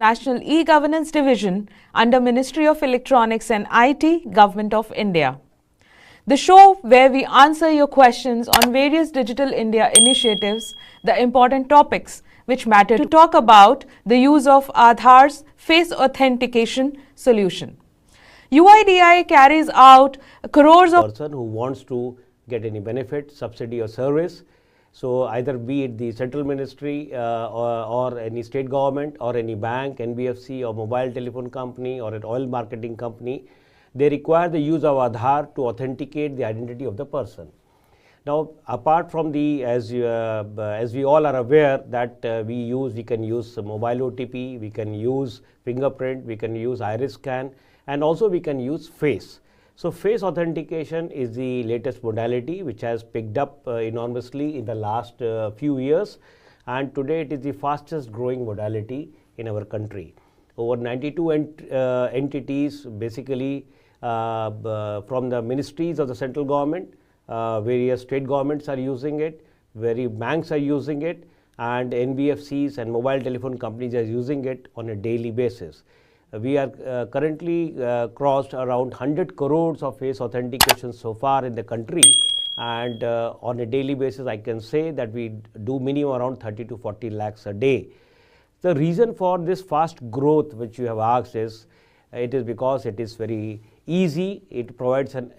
National E-Governance Division under Ministry of Electronics and IT, Government of India. The show where we answer your questions on various Digital India initiatives, the important topics which matter to talk about the use of Aadhaar's face authentication solution. UIDAI carries out crores of person who wants to get any benefit, subsidy or service. So either be it the central ministry or any state government or any bank, NBFC or mobile telephone company or an oil marketing company, they require the use of Aadhaar to authenticate the identity of the person. Now, apart from the, as we all are aware that we can use mobile OTP, we can use fingerprint, we can use iris scan, and also we can use face. So face authentication is the latest modality which has picked up enormously in the last few years, and today it is the fastest growing modality in our country. Over 92 entities basically from the ministries of the central government, various state governments are using it, various banks are using it, and NBFCs and mobile telephone companies are using it on a daily basis. We are currently crossed around 100 crores of face authentication so far in the country, and on a daily basis I can say that we do minimum around 30 to 40 lakhs a day. The reason for this fast growth which you have asked is, it is because it is very easy. It provides an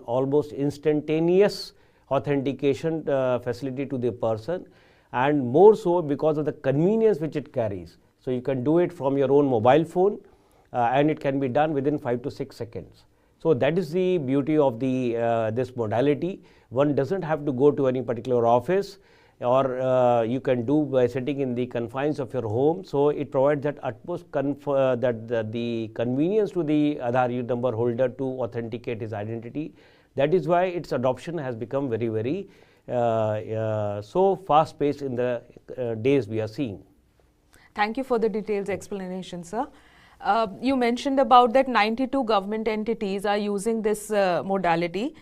almost instantaneous authentication facility to the person, and more so because of the convenience which it carries. So you can do it from your own mobile phone and it can be done within 5 to 6 seconds. So that is the beauty of this modality. One doesn't have to go to any particular office, or you can do by sitting in the confines of your home. So it provides that utmost the convenience to the Aadhaar number holder to authenticate his identity. That is why its adoption has become very, very so fast paced in the days we are seeing. Thank you for the detailed explanation, sir. You mentioned about that 92 government entities are using this modality.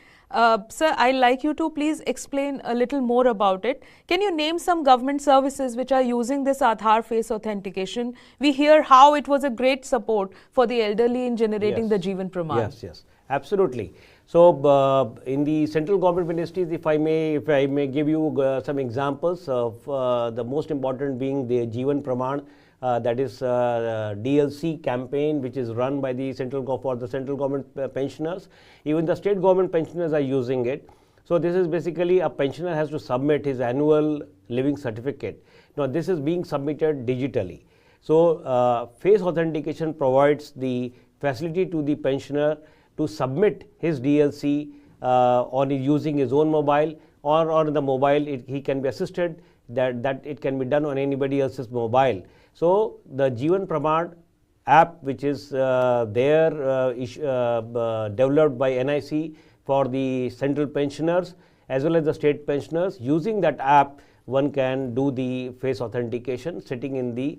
Sir, I'd like you to please explain a little more about it. Can you name some government services which are using this Aadhaar face authentication? We hear how it was a great support for the elderly in generating the Jeevan Pramaan. Yes, absolutely. So, in the central government ministries, if I may give you some examples of the most important being the Jeevan Pramaan, that is DLC campaign which is run by the central government pensioners. Even the state government pensioners are using it. So this is basically a pensioner has to submit his annual living certificate. Now this is being submitted digitally. So face authentication provides the facility to the pensioner to submit his DLC on using his own mobile, or on the mobile he can be assisted that it can be done on anybody else's mobile. So the Jeevan Pramaan app which is developed by NIC for the central pensioners as well as the state pensioners, using that app one can do the face authentication sitting in the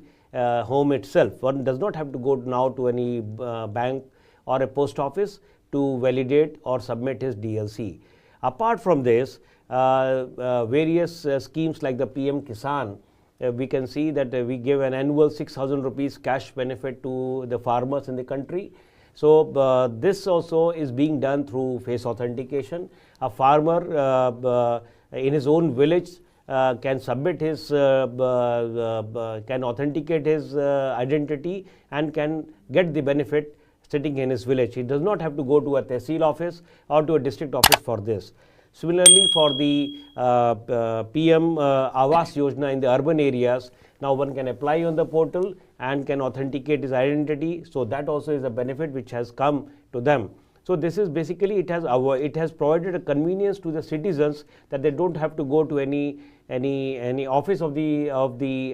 home itself. One does not have to go now to any bank or a post office to validate or submit his DLC. Apart from this, various schemes like the PM Kisan, we can see that we give an annual 6,000 rupees cash benefit to the farmers in the country. So this also is being done through face authentication. A farmer in his own village can submit his, can authenticate his identity and can get the benefit sitting in his village. He does not have to go to a Tehsil office or to a district office for this. Similarly, for the PM Awas Yojana in the urban areas, now one can apply on the portal and can authenticate his identity. So that also is a benefit which has come to them. So this is basically, it has provided a convenience to the citizens that they don't have to go to any office of the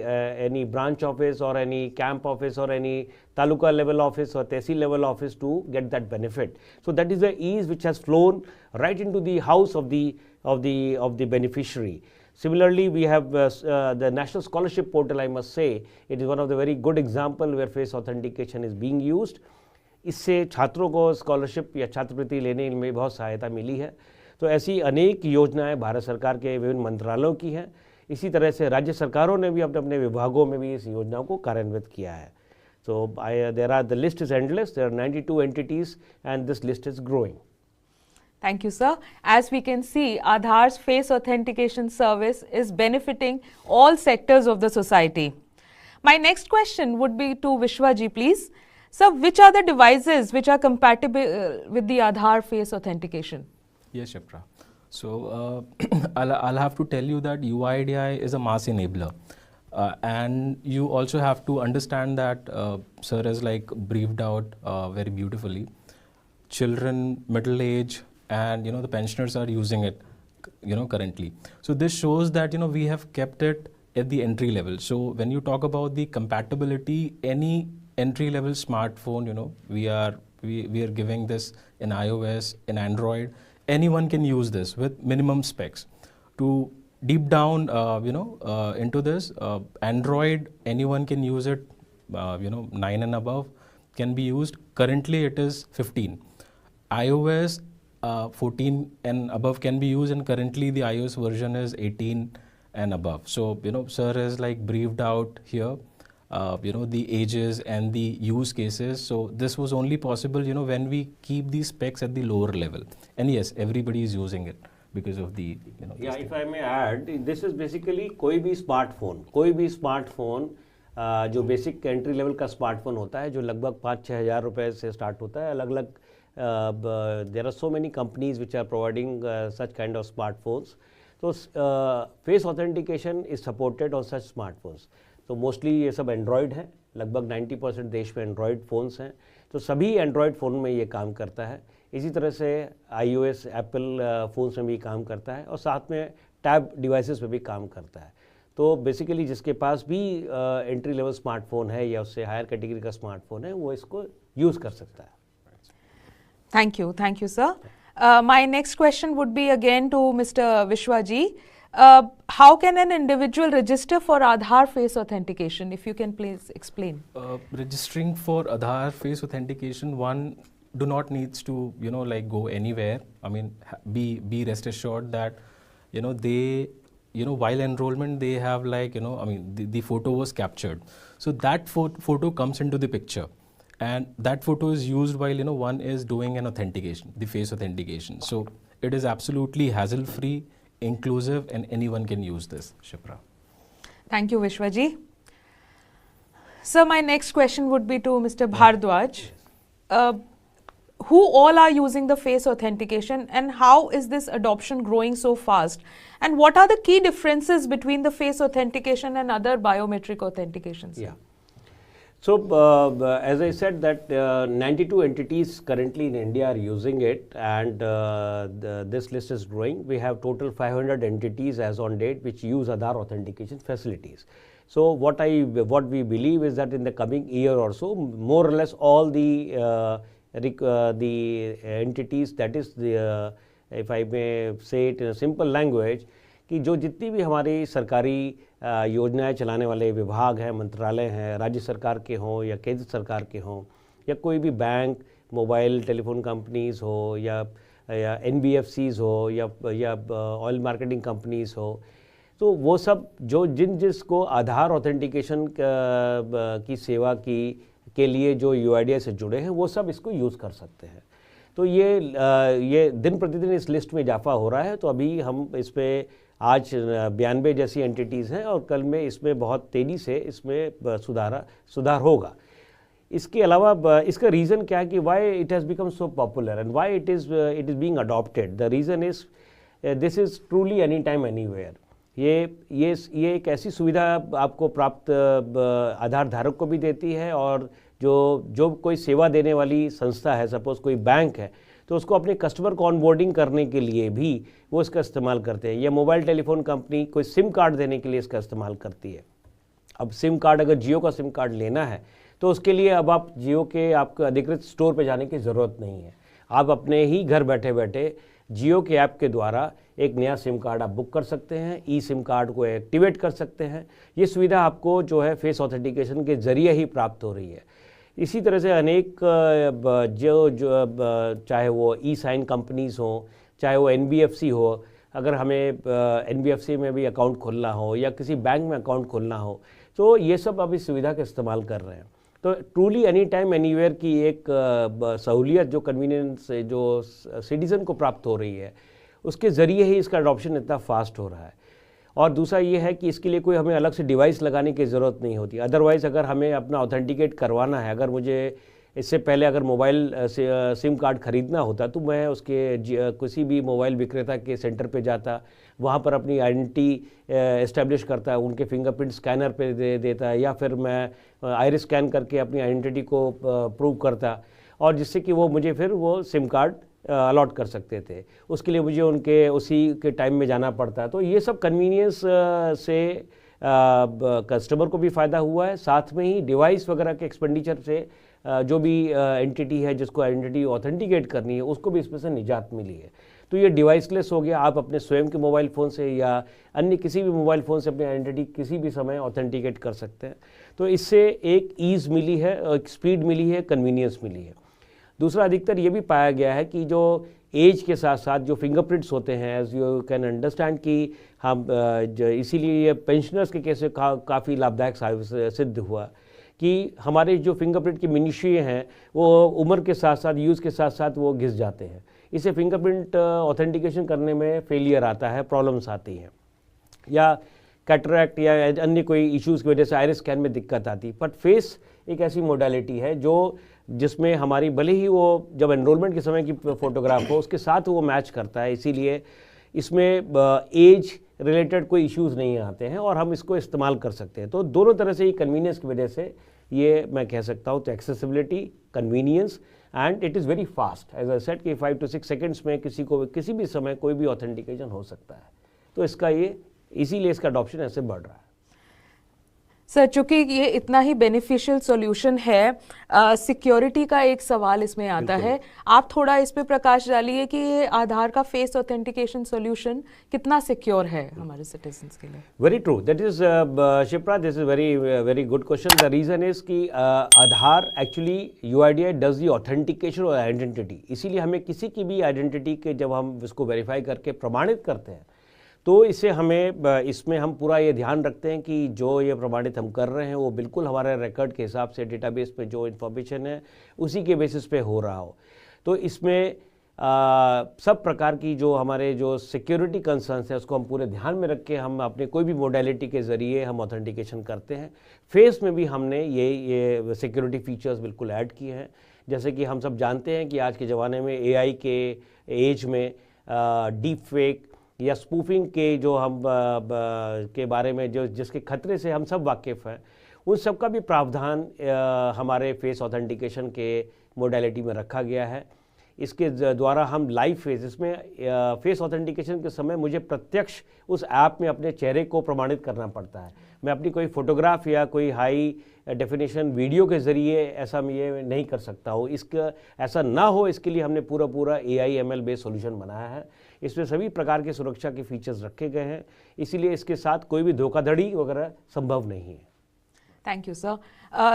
any branch office or any camp office or any taluka level office or tehsil level office to get that benefit. So that is the ease which has flown right into the house of the beneficiary. Similarly, we have the National Scholarship Portal. I must say it is one of the very good example where face authentication is being used. इससे छात्रों को scholarship या छात्रवृत्ति लेने में बहुत सहायता मिली है। तो ऐसी अनेक योजनाएं भारत सरकार के विभिन्न मंत्रालयों की हैं। इसी तरह से राज्य सरकारों ने भी अपने अपने विभागों में भी इस योजना को कार्यान्वित किया है. So the list is endless. There are 92 entities and this list is growing. Thank you, sir. As we can see, Aadhaar's face authentication service is benefiting all sectors of the society. My next question would be to Vishwaji, please. Sir, which are the devices which are compatible with the Aadhaar face authentication? Yes, Shipra. So, I'll have to tell you that UIDAI is a mass enabler. And you also have to understand that sir has like briefed out very beautifully. Children, middle age, and the pensioners are using it, currently. So this shows that we have kept it at the entry level. So when you talk about the compatibility, any entry level smartphone, we are giving this in iOS, in Android. Anyone can use this with minimum specs. To deep down, into this, Android, anyone can use it, 9 and above can be used. Currently it is 15. iOS, 14 and above can be used, and currently the iOS version is 18 and above. So, sir has like briefed out here, the ages and the use cases. So this was only possible, when we keep these specs at the lower level. And yes, everybody is using it because of the, Yeah, if I may add, this is basically कोई भी smartphone जो basic entry level का smartphone होता है, जो लगभग 5-6 हज़ार रुपए से स्टार्ट होता है. अलग अलग there are so many companies which are providing such kind of smartphones. So face authentication is supported on such smartphones. तो मोस्टली ये सब एंड्रॉयड है, लगभग 90% देश में एंड्रॉयड फ़ोन्स हैं. तो सभी एंड्रॉयड फ़ोन में ये काम करता है. इसी तरह से iOS, एप्पल फ़ोन्स में भी काम करता है, और साथ में टैब डिवाइसेस में भी काम करता है. तो बेसिकली जिसके पास भी एंट्री लेवल स्मार्टफोन है या उससे हायर कैटेगरी का स्मार्टफोन है, वो इसको यूज़ कर सकता है. Thank you, sir. My next question would be again to Mr. Vishwaji. How can an individual register for Aadhaar face authentication? If you can please explain. Registering for Aadhaar face authentication, one do not needs to go anywhere. I mean, be rest assured that they while enrollment they have the photo was captured. So that photo comes into the picture. And that photo is used while one is doing an authentication, the face authentication. So it is absolutely hassle-free, inclusive, and anyone can use this, Shipra. Thank you, Vishwaji. Sir, my next question would be to Mr. Bhardwaj. Who all are using the face authentication, and how is this adoption growing so fast? And what are the key differences between the face authentication and other biometric authentications? Yeah. So, as I said that 92 entities currently in India are using it, and this list is growing. We have total 500 entities as on date which use Aadhaar authentication facilities. So, what we believe is that in the coming year or so, more or less all the entities, that is the if I may say it in a simple language, कि जो जितनी भी हमारी सरकारी योजनाएं चलाने वाले विभाग हैं, मंत्रालय हैं, राज्य सरकार के हों या केंद्र सरकार के हों, या कोई भी बैंक, मोबाइल टेलीफोन कंपनीज़ हो, या NBFCs हो, या ऑयल मार्केटिंग कंपनीज़ हो, तो वो सब जो जिसको आधार ऑथेंटिकेशन की सेवा के लिए जो UIDAI से जुड़े हैं, वो सब इसको यूज़ कर सकते हैं. तो ये दिन प्रतिदिन इस लिस्ट में इजाफा हो रहा है. तो अभी हम इस पर आज 92 जैसी एंटिटीज़ हैं, और कल में इसमें बहुत तेज़ी से इसमें सुधार होगा. इसके अलावा इसका रीज़न क्या है कि why it has become so popular and why it is being adopted. The reason is this is truly any time anywhere. ये एक ऐसी सुविधा आपको प्राप्त आधार धारक को भी देती है, और जो कोई सेवा देने वाली संस्था है, सपोज़ कोई बैंक है, तो उसको अपने कस्टमर को ऑनबोर्डिंग करने के लिए भी वो इसका इस्तेमाल करते हैं. या मोबाइल टेलीफोन कंपनी कोई सिम कार्ड देने के लिए इसका इस्तेमाल करती है. अब सिम कार्ड, अगर जियो का सिम कार्ड लेना है, तो उसके लिए अब आप जियो के आपको अधिकृत स्टोर पे जाने की ज़रूरत नहीं है. आप अपने ही घर बैठे बैठे जियो के ऐप के द्वारा एक नया सिम कार्ड आप बुक कर सकते हैं, ई सिम कार्ड को एक्टिवेट कर सकते हैं. ये सुविधा आपको जो है फेस ऑथेंटिकेशन के ज़रिए ही प्राप्त हो रही है. इसी तरह से अनेक जो चाहे वो ई साइन कंपनीज़ हों, चाहे वो NBFC हो, अगर हमें NBFC में भी अकाउंट खोलना हो या किसी बैंक में अकाउंट खोलना हो, तो ये सब अब इस सुविधा का इस्तेमाल कर रहे हैं। तो ट्रूली एनी टाइम एनीवेयर की एक सहूलियत जो कन्वीनियंस जो सिटीज़न को प्राप्त हो रही है, उसके ज़रिए ही इसका अडॉप्शन इतना फास्ट हो रहा है। और दूसरा ये है कि इसके लिए कोई हमें अलग से डिवाइस लगाने की ज़रूरत नहीं होती। अदरवाइज़ अगर हमें अपना ऑथेंटिकेट करवाना है, अगर मुझे इससे पहले अगर मोबाइल सिम कार्ड ख़रीदना होता तो मैं उसके किसी भी मोबाइल विक्रेता के सेंटर पे जाता, वहाँ पर अपनी आइडेंटिटी इस्टेब्लिश करता, उनके फिंगरप्रिंट स्कैनर पे दे देता, या फिर मैं आइरिस स्कैन करके अपनी आइडेंटिटी को प्रूव करता, और जिससे कि वो मुझे फिर वो सिम कार्ड अलॉट कर सकते थे। उसके लिए मुझे उनके उसी के टाइम में जाना पड़ता। तो ये सब कन्वीनियंस से कस्टमर को भी फ़ायदा हुआ है, साथ में ही डिवाइस वगैरह के एक्सपेंडिचर से जो भी एंटिटी है जिसको आइडेंटिटी ऑथेंटिकेट करनी है, उसको भी इसमें से निजात मिली है। तो ये डिवाइसलेस हो गया, आप अपने स्वयं के मोबाइल फ़ोन से या अन्य किसी भी मोबाइल फ़ोन से अपनी आइडेंटिटी किसी भी समय ऑथेंटिकेट कर सकते हैं। तो इससे एक ईज़ मिली है, एक स्पीड मिली है, कन्वीनियंस मिली है। दूसरा, अधिकतर ये भी पाया गया है कि जो एज के साथ साथ जो फिंगरप्रिंट्स होते हैं, एज यू कैन अंडरस्टैंड कि हम इसीलिए ये पेंशनर्स के केस में काफ़ी लाभदायक सिद्ध हुआ कि हमारे जो फिंगरप्रिंट की मिनिशिए हैं वो उम्र के साथ साथ, यूज़ के साथ साथ वो घिस जाते हैं। इससे फिंगरप्रिंट ऑथेंटिकेशन करने में फेलियर आता है, प्रॉब्लम्स आती हैं, या कैटरैक्ट या अन्य कोई इश्यूज़ की वजह से आइरिस स्कैन में दिक्कत आती। बट फेस एक ऐसी मोडालिटी है जो जिसमें हमारी भले ही वो जब एनरोलमेंट के समय की फ़ोटोग्राफ हो उसके साथ वो मैच करता है, इसीलिए इसमें एज रिलेटेड कोई इश्यूज़ नहीं आते हैं और हम इसको इस्तेमाल कर सकते हैं। तो दोनों तरह से ये कन्वीनियंस की वजह से ये मैं कह सकता हूँ, तो accessibility, convenience, and it is very fast. As I said कि 5 to 6 सेकेंड्स में किसी को किसी भी समय कोई भी ऑथेंटिकेशन हो सकता है। तो इसका ये इसीलिए इसका अडॉप्शन ऐसे बढ़ रहा है। सर, चूंकि ये इतना ही बेनिफिशियल सॉल्यूशन है, सिक्योरिटी का एक सवाल इसमें आता है। आप थोड़ा इस पे प्रकाश डालिए कि ये आधार का फेस ऑथेंटिकेशन सॉल्यूशन कितना सिक्योर है हमारे सिटीजन्स के लिए। Very true, that is Shipra, this is very good question. The reason is कि Aadhaar actually UIDAI does the authentication और आइडेंटिटी। इसीलिए हमें किसी की भी आइडेंटिटी के जब हम इसको वेरीफाई करके प्रमाणित करते हैं तो इससे हमें इसमें हम पूरा ये ध्यान रखते हैं कि जो ये प्रमाणित हम कर रहे हैं वो बिल्कुल हमारे रिकॉर्ड के हिसाब से डेटाबेस पे जो इन्फॉर्मेशन है उसी के बेसिस पे हो रहा हो। तो इसमें सब प्रकार की जो हमारे जो सिक्योरिटी कंसर्न्स है उसको हम पूरे ध्यान में रख के हम अपने कोई भी मोडालिटी के ज़रिए हम ऑथेंटिकेशन करते हैं। फेस में भी हमने ये सिक्योरिटी फीचर्स बिल्कुल ऐड किए हैं। जैसे कि हम सब जानते हैं कि आज के ज़माने में AI के एज में डीप फेक या स्पूफिंग के जो हम के बारे में जो जिसके खतरे से हम सब वाकिफ़ हैं, उन सब का भी प्रावधान हमारे फेस ऑथेंटिकेशन के मोडालिटी में रखा गया है। इसके द्वारा हम लाइव फेस, इसमें फेस ऑथेंटिकेशन के समय मुझे प्रत्यक्ष उस ऐप में अपने चेहरे को प्रमाणित करना पड़ता है। मैं अपनी कोई फ़ोटोग्राफ या कोई हाई डेफिनेशन वीडियो के ज़रिए ऐसा मैं ये नहीं कर सकता हूँ। इसका ऐसा ना हो इसके लिए हमने पूरा AI/ML बेस्ड सॉल्यूशन बनाया है। इसमें सभी प्रकार के सुरक्षा के फीचर्स रखे गए हैं, इसीलिए इसके साथ कोई भी धोखाधड़ी वगैरह संभव नहीं है। Thank you sir.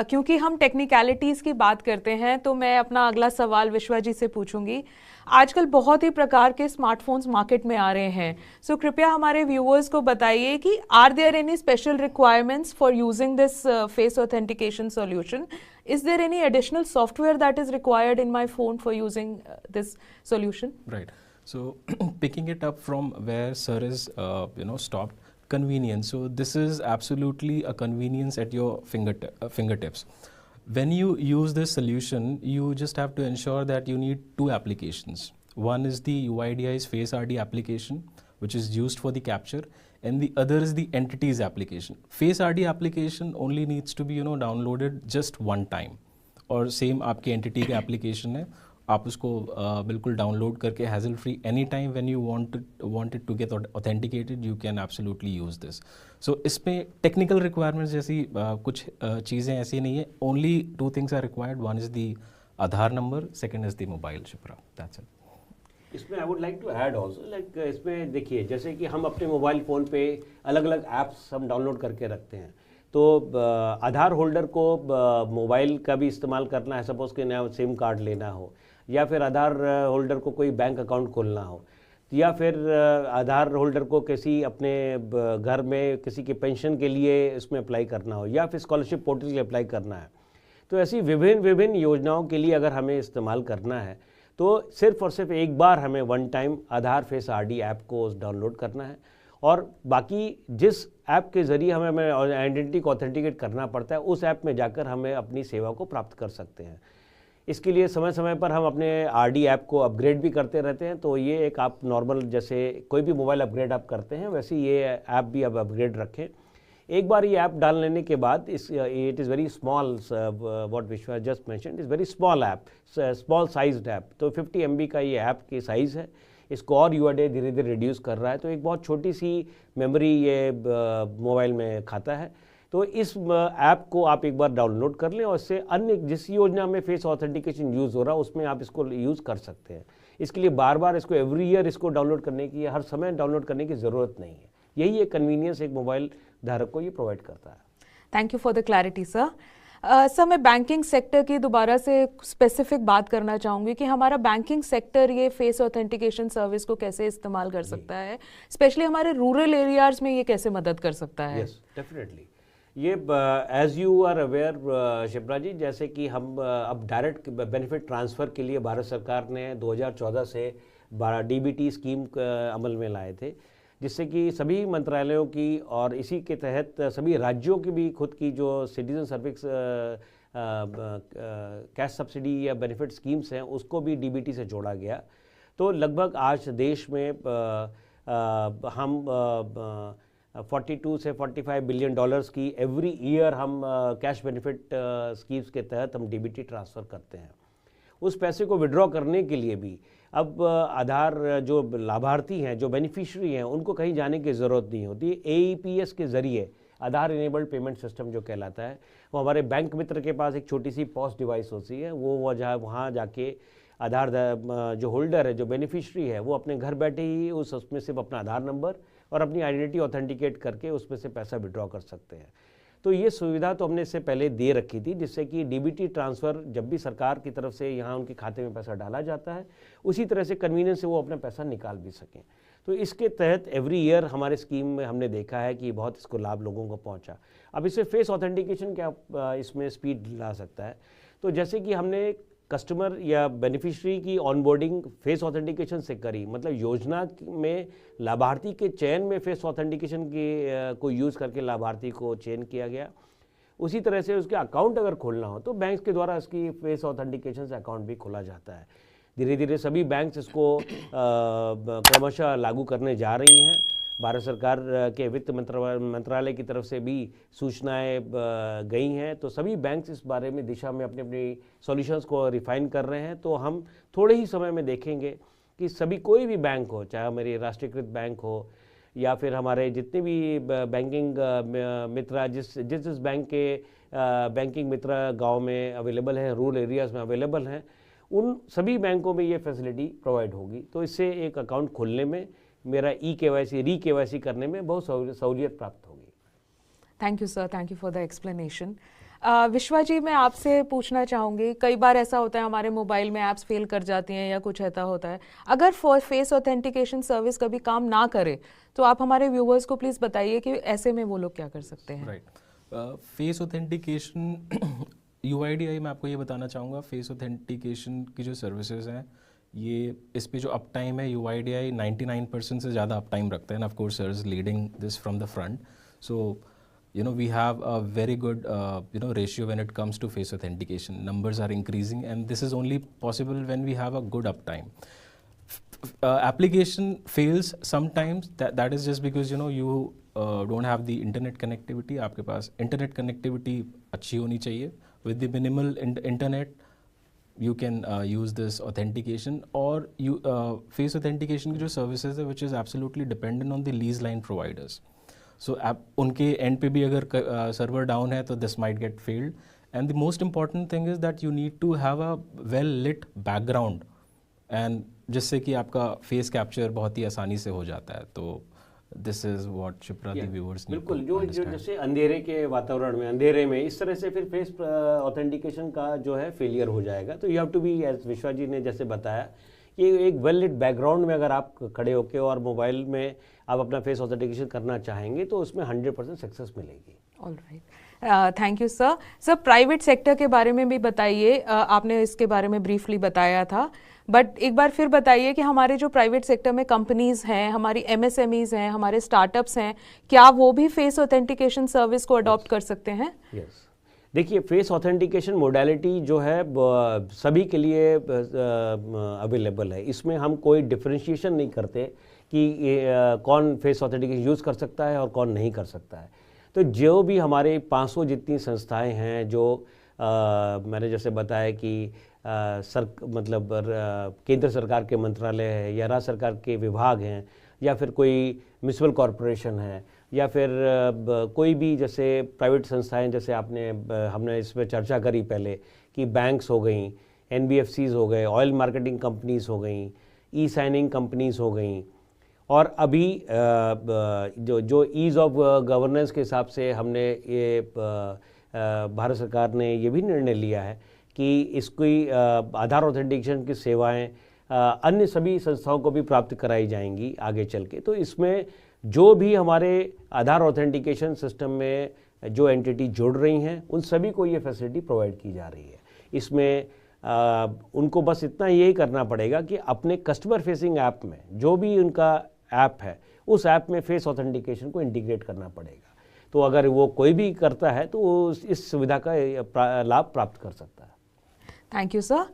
क्योंकि हम टेक्निकलिटीज़ की बात करते हैं तो मैं अपना अगला सवाल विश्वा जी से पूछूंगी। आजकल बहुत ही प्रकार के स्मार्टफोन्स मार्केट में आ रहे हैं, सो कृपया हमारे व्यूअर्स को बताइए कि are there any special requirements for using this face authentication solution? Is there any additional software that is required in my phone for using this solution? Right. So picking it up from where sir is, stopped, convenience. So this is absolutely a convenience at your fingertips. When you use this solution, you just have to ensure that you need two applications. One is the UIDAI's Face RD application, which is used for the capture, and the other is the entities application. Face RD application only needs to be downloaded just one time, और same आपकी entity का application है, आप उसको बिल्कुल download करके hassle free any time when you want it to get authenticated you can absolutely use this. So इसमें technical requirements जैसी कुछ चीज़ें ऐसी नहीं है। Only 2 things are required, one is the Aadhaar number, second is the mobile Shipra, that's it. इसमें I would like to add also, like इसमें देखिए जैसे कि हम अपने मोबाइल फ़ोन पे अलग अलग ऐप्स हम डाउनलोड करके रखते हैं, तो आधार होल्डर को मोबाइल का भी इस्तेमाल करना है, सपोज़ कि नया सिम कार्ड लेना हो, या फिर आधार होल्डर को कोई बैंक अकाउंट खोलना हो, या फिर आधार होल्डर को किसी अपने घर में किसी के पेंशन के लिए इसमें अप्लाई करना हो, या फिर स्कॉलरशिप पोर्टल के लिए अप्लाई करना है, तो ऐसी विभिन्न योजनाओं के लिए अगर हमें इस्तेमाल करना है तो सिर्फ और सिर्फ एक बार हमें वन टाइम आधार फेस आरडी ऐप को डाउनलोड करना है, और बाकी जिस ऐप के ज़रिए हमें आइडेंटिटी को ऑथेंटिकेट करना पड़ता है उस ऐप में जाकर हमें अपनी सेवा को प्राप्त कर सकते हैं। इसके लिए समय समय पर हम अपने आरडी ऐप को अपग्रेड भी करते रहते हैं। तो ये एक आप नॉर्मल जैसे कोई भी मोबाइल अपग्रेड आप करते हैं वैसे ये ऐप भी अब अपग्रेड रखें। एक बार ये ऐप डाल लेने के बाद it is very small, what Vishwa just mention is very small app, small sized app. तो 50 MB का ये ऐप की साइज़ है, इसको और यूआईडीआई धीरे धीरे रिड्यूस कर रहा है, तो एक बहुत छोटी सी मेमोरी ये मोबाइल में खाता है। तो इस ऐप को आप एक बार डाउनलोड कर लें और इससे अन्य जिस योजना में फेस ऑथेंटिकेशन यूज़ हो रहा है उसमें आप इसको यूज़ कर सकते हैं। इसके लिए बार बार इसको एवरी ईयर इसको डाउनलोड करने की, हर समय डाउनलोड करने की ज़रूरत नहीं है। यही एक कन्वीनियंस एक मोबाइल धारक को ये प्रोवाइड करता है। Thank you for the clarity sir. Sir मैं बैंकिंग सेक्टर की दोबारा से स्पेसिफिक बात करना चाहूँगी कि हमारा बैंकिंग सेक्टर ये फेस ऑथेंटिकेशन सर्विस को कैसे इस्तेमाल कर सकता है, स्पेशली हमारे रूरल एरियाज़ में ये कैसे मदद कर सकता है? Yes definitely. ये as you are aware Shipra ji, जैसे कि हम अब डायरेक्ट बेनिफिट ट्रांसफ़र के लिए भारत सरकार ने 2014 से DBT स्कीम अमल में लाए थे, जिससे कि सभी मंत्रालयों की और इसी के तहत सभी राज्यों की भी खुद की जो सिटीजन सर्विस कैश सब्सिडी या बेनिफिट स्कीम्स हैं उसको भी DBT से जोड़ा गया। तो लगभग आज देश में हम 42 से 45 बिलियन डॉलर्स की एवरी ईयर हम कैश बेनिफिट स्कीम्स के तहत हम DBT ट्रांसफ़र करते हैं। उस पैसे को विड्रॉ करने के लिए भी अब आधार जो लाभार्थी हैं, जो बेनिफिशियरी हैं, उनको कहीं जाने की ज़रूरत नहीं होती। AEPS के ज़रिए आधार इनेबल्ड पेमेंट सिस्टम जो कहलाता है, वो हमारे बैंक मित्र के पास एक छोटी सी पॉस डिवाइस होती है, वो वहाँ जाके आधार जो होल्डर है, जो बेनिफिशियरी है, वो अपने घर बैठे ही उसमें सिर्फ अपना आधार नंबर और अपनी आइडेंटिटी ऑथेंटिकेट करके उसमें से पैसा विड्रॉ कर सकते हैं। तो ये सुविधा तो हमने इससे पहले दे रखी थी, जिससे कि DBT ट्रांसफ़र जब भी सरकार की तरफ से यहाँ उनके खाते में पैसा डाला जाता है उसी तरह से कन्वीनियंस से वो अपना पैसा निकाल भी सकें। तो इसके तहत एवरी ईयर हमारे स्कीम में हमने देखा है कि बहुत इसको लाभ लोगों को पहुँचा। अब इससे फेस ऑथेंटिकेशन क्या इसमें स्पीड ला सकता है, तो जैसे कि हमने कस्टमर या बेनिफिशियरी की ऑनबोर्डिंग फेस ऑथेंटिकेशन से करी, मतलब योजना में लाभार्थी के चयन में फेस ऑथेंटिकेशन को यूज़ करके लाभार्थी को चयन किया गया। उसी तरह से उसके अकाउंट अगर खोलना हो तो बैंक के द्वारा इसकी फेस ऑथेंटिकेशन से अकाउंट भी खोला जाता है। धीरे धीरे सभी बैंक इसको क्रमशः लागू करने जा रही हैं। भारत सरकार के वित्त मंत्रालय की तरफ से भी सूचनाएं गई हैं, तो सभी बैंक्स इस बारे में दिशा में अपनी अपनी सॉल्यूशंस को रिफाइन कर रहे हैं। तो हम थोड़े ही समय में देखेंगे कि सभी कोई भी बैंक हो, चाहे हमारी राष्ट्रीयकृत बैंक हो या फिर हमारे जितने भी बैंकिंग मित्र जिस बैंक के बैंकिंग मित्र गाँव में अवेलेबल हैं, रूरल एरियाज़ में अवेलेबल हैं, उन सभी बैंकों में ये फैसिलिटी प्रोवाइड होगी। तो इससे एक अकाउंट खोलने में, मेरा री-KYC करने में बहुत सहूलियत प्राप्त होगी। Thank you sir, thank you for the explanation. विश्वा जी, मैं आपसे पूछना चाहूँगी, कई बार ऐसा होता है हमारे मोबाइल में ऐप्स फेल कर जाती हैं या कुछ ऐसा होता है, अगर फेस ऑथेंटिकेशन सर्विस कभी काम ना करे तो आप हमारे व्यूवर्स को प्लीज़ बताइए कि ऐसे में वो लोग क्या कर सकते हैं? राइट, फेस ऑथेंटिकेशन UIDAI मैं आपको ये बताना चाहूँगा, फेस ऑथेंटिकेशन की जो सर्विसेज हैं ये इस पे जो अप टाइम है UIDAI 99% से ज़्यादा अप टाइम रखते हैं। Of course sir is leading this from the front, so we have a very good ratio when it comes to face authentication. Numbers are increasing and this is only possible when we have a good uptime. Application fails sometimes, that is just because you don't have the internet connectivity. आपके पास internet connectivity अच्छी होनी चाहिए. With the minimal internet you can use this authentication, or face authentication की जो services है which is absolutely dependent on the lease line providers. So उनके end पे भी अगर server down है तो this might get failed. And the most important thing is that you need to have a well lit background, and जिससे कि आपका face capture बहुत ही आसानी से हो जाता है. तो this is what Shipra the viewers need बिल्कुल, to understand. जैसे अंधेरे के वातावरण में, अंधेरे में इस तरह से फिर फेस ऑथेंटिकेशन का जो है फेलियर हो जाएगा. तो you have to be, as Vishwa ji ने जैसे बताया, ये एक वेल लिट बैकग्राउंड में अगर आप खड़े होके और मोबाइल में आप अपना फेस ऑथेंटिकेशन करना चाहेंगे तो उसमें 100% सक्सेस मिलेगी। Alright, thank you sir. Sir, private sector के बारे में भी बताइए, आपने इसके बारे में ब्रीफली बताया था, बट एक बार फिर बताइए कि हमारे जो प्राइवेट सेक्टर में कंपनीज हैं, हमारी एमएसएमईज हैं, हमारे स्टार्टअप्स हैं, क्या वो भी फेस ऑथेंटिकेशन सर्विस को अडॉप्ट कर सकते हैं? यस, देखिए फेस ऑथेंटिकेशन मोडालिटी जो है सभी के लिए अवेलेबल है। इसमें हम कोई डिफरेंशिएशन नहीं करते कि कौन फेस ऑथेंटिकेशन यूज़ कर सकता है और कौन नहीं कर सकता है। तो जो भी हमारे 500 जितनी संस्थाएं हैं जो मैंने जैसे बताया कि केंद्र सरकार के मंत्रालय है या राज्य सरकार के विभाग हैं या फिर कोई म्यूनिसिपल कॉरपोरेशन है या फिर कोई भी जैसे प्राइवेट संस्थाएं, जैसे हमने इस पर चर्चा करी पहले कि बैंक्स हो गई, एनबीएफसीज हो गए, ऑयल मार्केटिंग कंपनीज हो गई, ई साइनिंग कंपनीज हो गई, और अभी जो ईज़ ऑफ गवर्नेंस के हिसाब से हमने ये भारत सरकार ने ये भी निर्णय लिया है कि इसकी आधार ऑथेंटिकेशन की सेवाएं अन्य सभी संस्थाओं को भी प्राप्त कराई जाएंगी आगे चल के। तो इसमें जो भी हमारे आधार ऑथेंटिकेशन सिस्टम में जो एंटिटी जुड़ रही हैं उन सभी को ये फैसिलिटी प्रोवाइड की जा रही है। इसमें उनको बस इतना यही करना पड़ेगा कि अपने कस्टमर फेसिंग ऐप में जो भी उनका ऐप है उस ऐप में फेस ऑथेंटिकेशन को इंटीग्रेट करना पड़ेगा। तो अगर वो कोई भी करता है तो वो इस सुविधा का लाभ प्राप्त कर सकता है। Thank you, sir.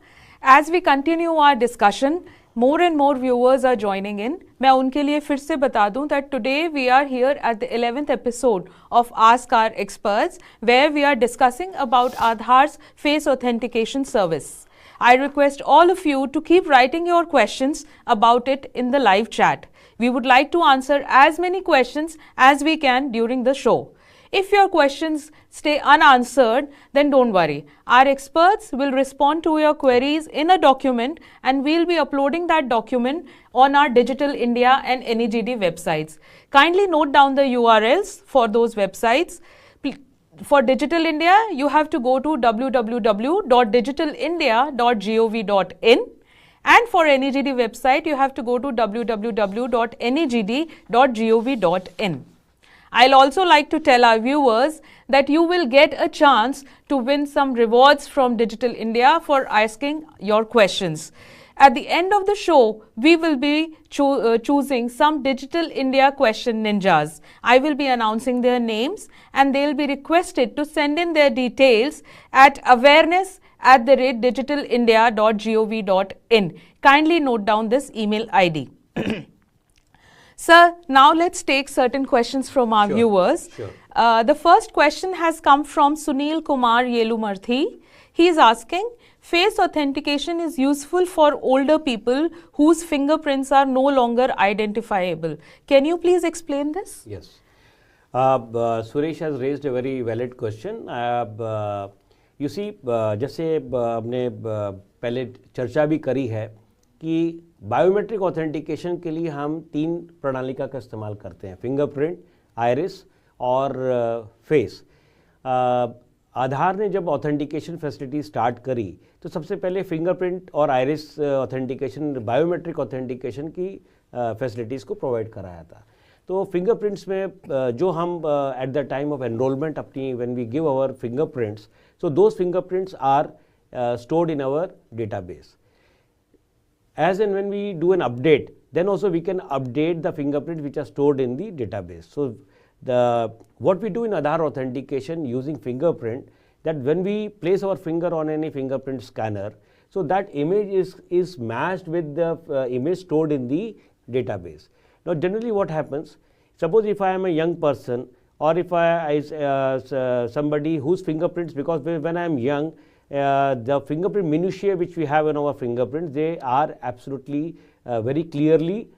As we continue our discussion, more and more viewers are joining in. मैं उनके लिए फिर से बता दूं that today we are here at the 11th episode of Ask Our Experts, where we are discussing about Aadhaar's face authentication service. I request all of you to keep writing your questions about it in the live chat. We would like to answer as many questions as we can during the show. If your questions stay unanswered, then don't worry. Our experts will respond to your queries in a document and we'll be uploading that document on our Digital India and NEGD websites. Kindly note down the URLs for those websites. For Digital India, you have to go to www.digitalindia.gov.in. And for NEGD website, you have to go to www.negd.gov.in. I'll also like to tell our viewers that you will get a chance to win some rewards from Digital India for asking your questions. At the end of the show, we will be choosing some Digital India question ninjas. I will be announcing their names and they'll be requested to send in their details at awareness@digitalindia.gov.in. Kindly note down this email ID. Sir, now let's take certain questions from our viewers. Sure. The first question has come from Sunil Kumar Yelumarthi. He is asking, face authentication is useful for older people whose fingerprints are no longer identifiable. Can you please explain this? Yes. Suresh has raised a very valid question. You see, जैसे हमने पहले चर्चा भी करी है कि biometric authentication के लिए हम 3 प्रणालिका का इस्तेमाल करते हैं, फिंगरप्रिंट, आइरिस और फेस। आधार ने जब ऑथेंटिकेशन फैसिलिटी स्टार्ट करी तो सबसे पहले फिंगरप्रिंट और आइरिस ऑथेंटिकेशन, बायोमेट्रिक ऑथेंटिकेशन की फैसिलिटीज़ को प्रोवाइड कराया था। तो फिंगरप्रिंट्स में जो हम at the time of enrolment अपनी when we give our fingerprints, so those fingerprints are stored in our database. As and when we do an update, then also we can update the fingerprints which are stored in the database. So what we do in Aadhaar authentication using fingerprint, that when we place our finger on any fingerprint scanner, so that image is matched with the image stored in the database. Now generally what happens, suppose if I am a young person or if I somebody whose fingerprints, because when I am young, the fingerprint minutiae which we have in our fingerprints, they are absolutely very clearly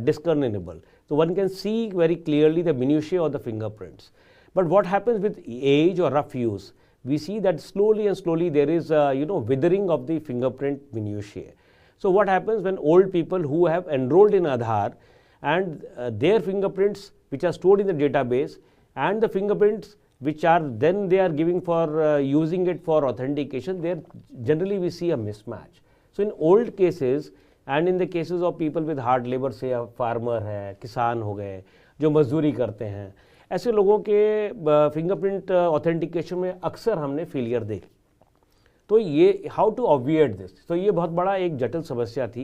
discernible. So one can see very clearly the minutiae of the fingerprints. But what happens with age or rough use, we see that slowly and slowly there is withering of the fingerprint minutiae. So what happens when old people who have enrolled in Aadhaar and their fingerprints which are stored in the database and the fingerprints which are then they are giving for using it for authentication, there generally we see a mismatch. So in old cases, and in the cases of people with hard labour, से farmer है, किसान हो गए जो मजदूरी करते हैं, ऐसे लोगों के फिंगरप्रिंट ऑथेंटिकेशन में अक्सर हमने फेलियर देखे। तो ये हाउ टू ऑब्विएट दिस, तो ये बहुत बड़ा एक जटिल समस्या थी,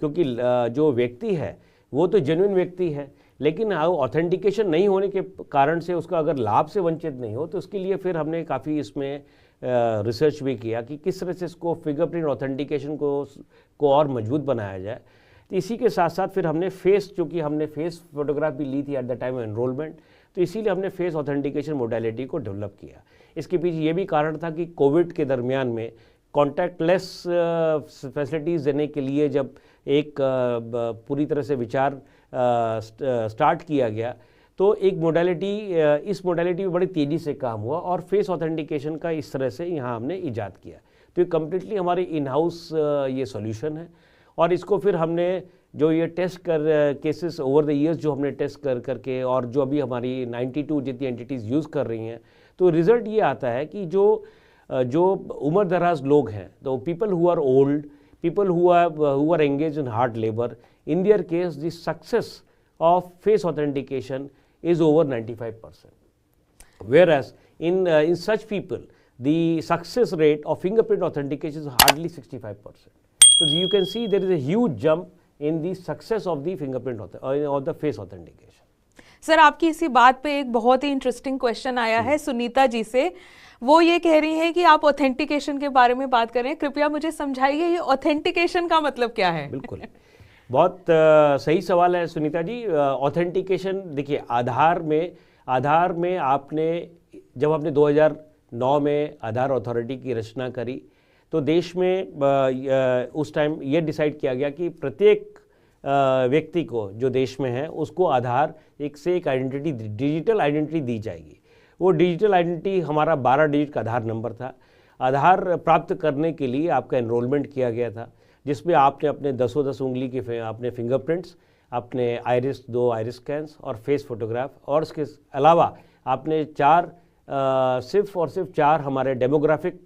क्योंकि जो व्यक्ति है वो तो जेन्युइन व्यक्ति है, लेकिन ऑथेंटिकेशन नहीं होने के कारण से उसका अगर लाभ से वंचित नहीं हो, तो उसके लिए फिर हमने काफ़ी इसमें रिसर्च भी किया कि किस तरह से इसको फिंगरप्रिंट ऑथेंटिकेशन को और मजबूत बनाया जाए। तो इसी के साथ साथ फिर हमने फेस, चूँकि हमने फेस फोटोग्राफ भी ली थी eight the time of enrolment, तो इसीलिए हमने फेस ऑथेंटिकेशन मोडालिटी को डेवलप किया। इसके पीछे ये भी कारण था कि कोविड के दरमियान में कॉन्टैक्टलेस फैसिलिटीज़ देने के लिए जब एक पूरी तरह से विचार स्टार्ट किया गया, तो एक मोडालिटी, इस मोडालिटी में बड़ी तेज़ी से काम हुआ और फेस ऑथेंटिकेशन का इस तरह से यहाँ हमने ईजाद किया। तो ये कम्प्लीटली हमारी इन हाउस ये सॉल्यूशन है, और इसको फिर हमने जो ये test cases over the years जो हमने टेस्ट करके, और जो अभी हमारी 92 जितनी एंटिटीज़ यूज़ कर रही हैं, तो रिज़ल्ट ये आता है कि जो उम्र दराज लोग हैं, तो people who are old, people who are engaged in hard labor, in their case the success of face authentication is over 95%, whereas in such people the success rate of fingerprint authentication is hardly 65%. So you can see there is a huge jump in the success of the fingerprint or the face authentication. Sir, आपकी इसी बात पे एक बहुत ही interesting question आया है सुनीता जी से। वो ये कह रही हैं कि आप ऑथेंटिकेशन के बारे में बात कर रहे हैं, कृपया मुझे समझाइए ये ऑथेंटिकेशन का मतलब क्या है? बिल्कुल, बहुत सही सवाल है सुनीता जी। ऑथेंटिकेशन देखिए, आधार में आपने जब आपने 2009 में आधार अथॉरिटी की रचना करी, तो देश में उस टाइम ये डिसाइड किया गया कि प्रत्येक व्यक्ति को जो देश में है उसको आधार एक आइडेंटिटी, डिजिटल आइडेंटिटी दी जाएगी। वो डिजिटल आइडेंटिटी हमारा 12 डिजिट का आधार नंबर था। आधार प्राप्त करने के लिए आपका एनरोलमेंट किया गया था, जिसमें आपने अपने 10 उंगली के अपने फिंगरप्रिंट्स, अपने आइरिस 2 आइरिस स्कैन्स और फेस फोटोग्राफ, और इसके अलावा आपने सिर्फ और सिर्फ 4 हमारे डेमोग्राफिक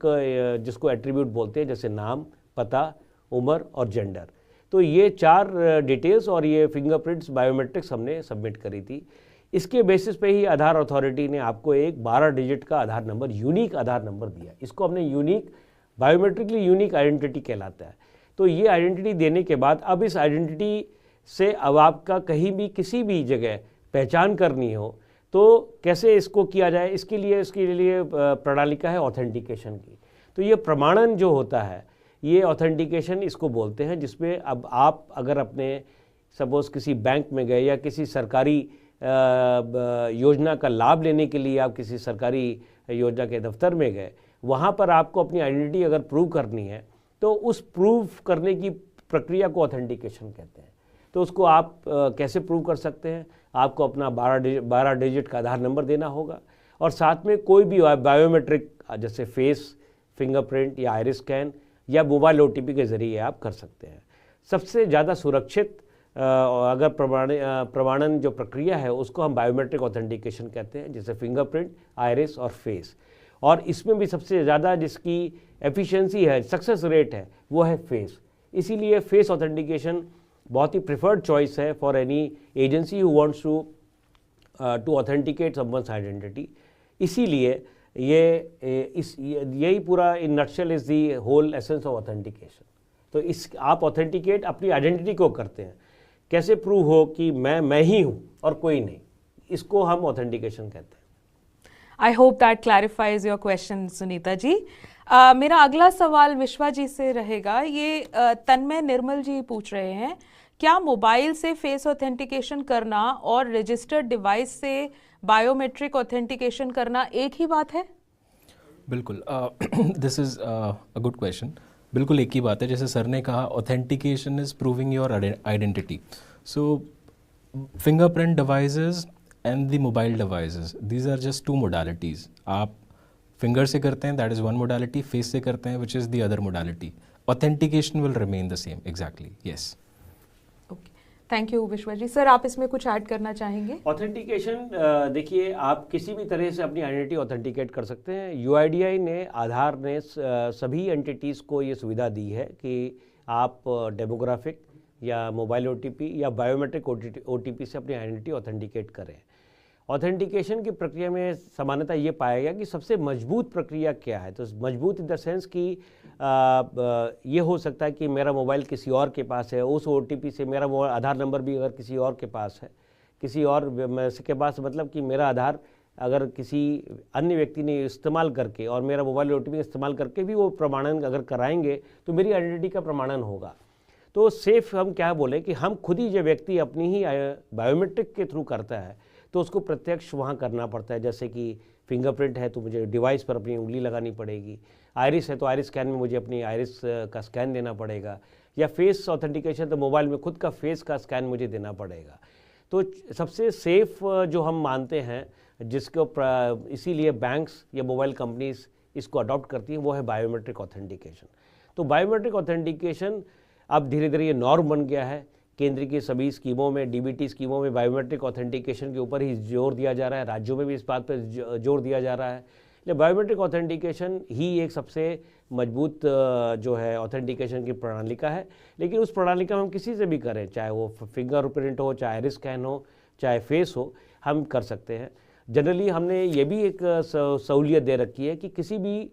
जिसको एट्रीब्यूट बोलते हैं, जैसे नाम, पता, उम्र और जेंडर। तो ये 4 डिटेल्स और ये फिंगरप्रिंट्स बायोमेट्रिक्स हमने सबमिट करी थी। इसके बेसिस पे ही आधार अथॉरिटी ने आपको एक 12 डिजिट का आधार नंबर, यूनिक आधार नंबर दिया। इसको हमने यूनिक, बायोमेट्रिकली यूनिक आइडेंटिटी कहलाता है। तो ये आइडेंटिटी देने के बाद अब इस आइडेंटिटी से अब आपका कहीं भी किसी भी जगह पहचान करनी हो तो कैसे इसको किया जाए, इसके लिए प्रणालिका है ऑथेंटिकेशन की। तो ये प्रमाणन जो होता है, ये ऑथेंटिकेशन इसको बोलते हैं, जिसमें अब आप अगर अपने सपोज़ किसी बैंक में गए या किसी सरकारी योजना का लाभ लेने के लिए आप किसी सरकारी योजना के दफ्तर में गए, वहाँ पर आपको अपनी आइडेंटिटी अगर प्रूव करनी है, तो उस प्रूव करने की प्रक्रिया को ऑथेंटिकेशन कहते हैं। तो उसको आप कैसे प्रूव कर सकते हैं? आपको अपना 12 डिजिट का आधार नंबर देना होगा, और साथ में कोई भी बायोमेट्रिक जैसे फेस, फिंगरप्रिंट या आइरिस स्कैन या मोबाइल OTP के ज़रिए आप कर सकते हैं। सबसे ज़्यादा सुरक्षित अगर प्रमाणन जो प्रक्रिया है उसको हम बायोमेट्रिक ऑथेंटिकेशन कहते हैं, जैसे फिंगरप्रिंट, आइरिस और फेस। और इसमें भी सबसे ज़्यादा जिसकी एफिशिएंसी है, सक्सेस रेट है, वो है फेस। इसीलिए फेस ऑथेंटिकेशन बहुत ही प्रिफर्ड चॉइस है for any agency who wants to authenticate someone's identity. इसीलिए यही पूरा in nutshell is the whole essence of authentication. तो आप ऑथेंटिकेट अपनी आइडेंटिटी को करते हैं, कैसे प्रूव हो कि मैं ही हूँ और कोई नहीं, इसको हम ऑथेंटिकेशन कहते हैं। I hope that clarifies your question Sunita ji. मेरा अगला सवाल विश्वा जी से रहेगा। ये तन्मय निर्मल जी पूछ रहे हैं, क्या मोबाइल से फेस ऑथेंटिकेशन करना और रजिस्टर्ड डिवाइस से बायोमेट्रिक ऑथेंटिकेशन करना एक ही बात है? बिल्कुल, this is a good question. बिल्कुल एक ही बात है। जैसे सर ने कहा, authentication is proving your identity. So fingerprint devices and the mobile devices, these are just 2 modalities. आप फिंगर से करते हैं, दैट इज़ 1 मोडालिटी, फेस से करते हैं, which is the other modality. Authentication will remain the same, exactly, yes. Thank you विश्वा जी। Sir, आप इसमें कुछ ऐड करना चाहेंगे? ऑथेंटिकेशन देखिए, आप किसी भी तरह से अपनी आइडेंटिटी ऑथेंटिकेट कर सकते हैं। UIDAI ने, आधार ने सभी एंटिटीज़ को ये सुविधा दी है कि आप डेमोग्राफिक, या मोबाइल OTP या बायोमेट्रिक OTP से अपनी आइडेंटिटी ऑथेंटिकेट करें। ऑथेंटिकेशन की प्रक्रिया में सामान्यतः ये पाया गया कि सबसे मजबूत प्रक्रिया क्या है। तो मजबूत इन द सेंस कि ये हो सकता है कि मेरा मोबाइल किसी और के पास है, उस OTP से मेरा आधार नंबर भी अगर किसी और के पास है, किसी और के पास, मतलब कि मेरा आधार अगर किसी अन्य व्यक्ति ने इस्तेमाल करके और मेरा मोबाइल OTP इस्तेमाल करके भी वो प्रमाणन अगर कराएंगे तो मेरी आइडेंटिटी का प्रमाणन होगा। तो सेफ हम क्या बोले कि हम खुद ही जो व्यक्ति अपनी ही बायोमेट्रिक के थ्रू करता है तो उसको प्रत्यक्ष वहाँ करना पड़ता है। जैसे कि फिंगरप्रिंट है तो मुझे डिवाइस पर अपनी उंगली लगानी पड़ेगी, आइरिस है तो आइरिस स्कैन में मुझे अपनी आइरिस का स्कैन देना पड़ेगा, या फेस ऑथेंटिकेशन तो मोबाइल में खुद का फेस का स्कैन मुझे देना पड़ेगा। तो सबसे सेफ जो हम मानते हैं जिसको इसीलिए बैंक्स या मोबाइल कंपनीज इसको अडॉप्ट करती हैं वो है बायोमेट्रिक ऑथेंटिकेशन। तो बायोमेट्रिक ऑथेंटिकेशन अब धीरे धीरे ये नॉर्म बन गया है। केंद्र की सभी स्कीमों में, DBT स्कीमों में बायोमेट्रिक ऑथेंटिकेशन के ऊपर ही जोर दिया जा रहा है, राज्यों में भी इस बात पर जोर दिया जा रहा है। बायोमेट्रिक ऑथेंटिकेशन ही एक सबसे मजबूत जो है ऑथेंटिकेशन की प्रणालिका है। लेकिन उस प्रणालिका में हम किसी से भी करें, चाहे वो फिंगरप्रिंट हो, चाहे आइरिस स्कैन हो, चाहे फेस हो, हम कर सकते हैं। जनरली हमने ये भी एक सहूलियत दे रखी है कि किसी भी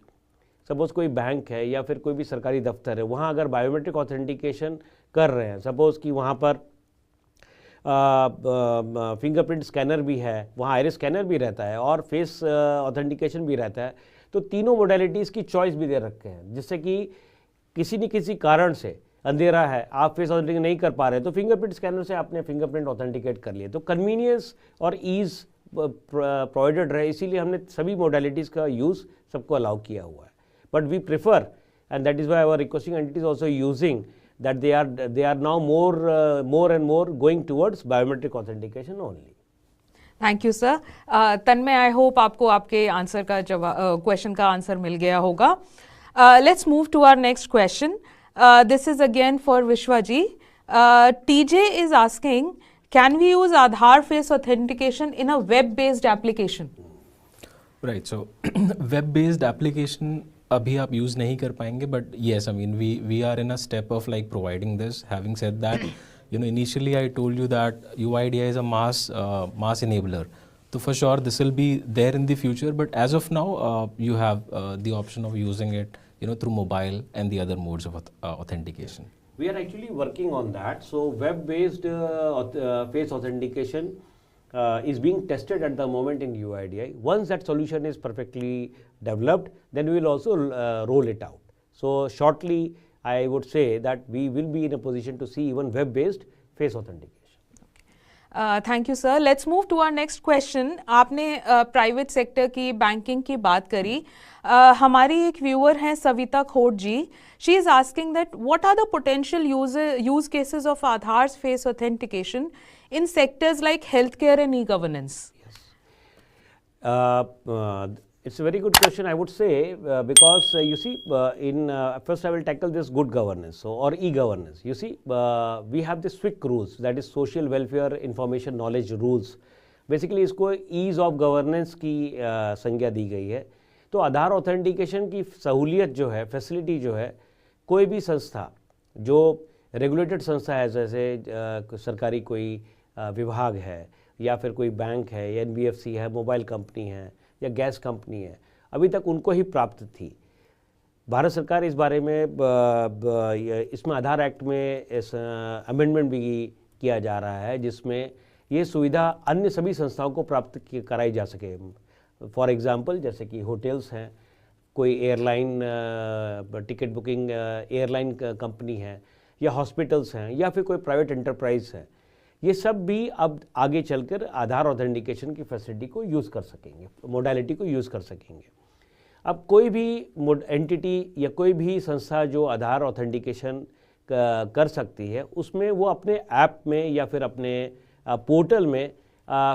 सपोज़ कोई बैंक है या फिर कोई भी सरकारी दफ्तर है, वहाँ अगर बायोमेट्रिक ऑथेंटिकेशन कर रहे हैं, सपोज़ कि वहाँ पर फिंगरप्रिंट स्कैनर भी है, वहाँ आइरिस स्कैनर भी रहता है और फेस ऑथेंटिकेशन भी रहता है, तो तीनों मोडेलिटीज़ की चॉइस भी दे रखे हैं। जिससे कि किसी न किसी कारण से अंधेरा है, आप फेस ऑथेंटिकेट नहीं कर पा रहे, तो फिंगरप्रिंट स्कैनर से आपने फिंगरप्रिंट ऑथेंटिकेट कर लिए। तो कन्वीनियंस और ईज़ प्रोवाइडेड रहे, इसीलिए हमने सभी मोडेलिटीज़ का यूज़ सबको अलाउ किया हुआ है। But we prefer, and that is why our requesting entity is also using that they are now more and more going towards biometric authentication only. Thank you sir. Tanmay, I hope आपको आपके answer का question का answer मिल गया होगा। Let's move to our next question. This is again for Vishwa ji. TJ is asking, can we use Aadhaar face authentication in a web based application? Right, so web based application अभी आप use नहीं कर पाएंगे, but yes, I mean we are in a step of like providing this. Having said that, you know, initially I told you that UIDAI is a mass enabler. So for sure this will be there in the future, but as of now you have the option of using it, you know, through mobile and the other modes of authentication. We are actually working on that. So web-based face authentication is being tested at the moment in UIDAI. Once that solution is perfectly developed, then we will also roll it out. So shortly I would say that we will be in a position to see even web-based face authentication. Thank you, sir. Let's move to our next question. आपने private sector की banking की बात करी। हमारी एक viewer हैं Savita Khot ji. She is asking that what are the potential use cases of Aadhaar face authentication in sectors like health care and e governance? It's a very good question, I would say, because you see, first I will tackle this good governance or e-governance. You see, we have the SWIC rules, that is Social Welfare Information Knowledge Rules. Basically, इसको ease of governance की संज्ञा दी गई है। तो आधार authentication की सहूलियत जो है, फैसिलिटी जो है, कोई भी संस्था जो रेगुलेटेड संस्था है, जैसे सरकारी कोई विभाग है या फिर कोई बैंक है या NBFC है, मोबाइल कंपनी है या गैस कंपनी है, अभी तक उनको ही प्राप्त थी। भारत सरकार इस बारे में इसमें आधार एक्ट में अमेंडमेंट भी किया जा रहा है, जिसमें ये सुविधा अन्य सभी संस्थाओं को प्राप्त कराई जा सके। फॉर एग्जांपल, जैसे कि होटल्स हैं, कोई airline ticket booking airline company है, या हॉस्पिटल्स हैं, या फिर कोई प्राइवेट एंटरप्राइज है, ये सब भी अब आगे चलकर आधार ऑथेंटिकेशन की फैसिलिटी को यूज़ कर सकेंगे, मोडालिटी को यूज़ कर सकेंगे। अब कोई भी एंटिटी या कोई भी संस्था जो आधार ऑथेंटिकेशन कर सकती है, उसमें वो अपने ऐप में या फिर अपने पोर्टल में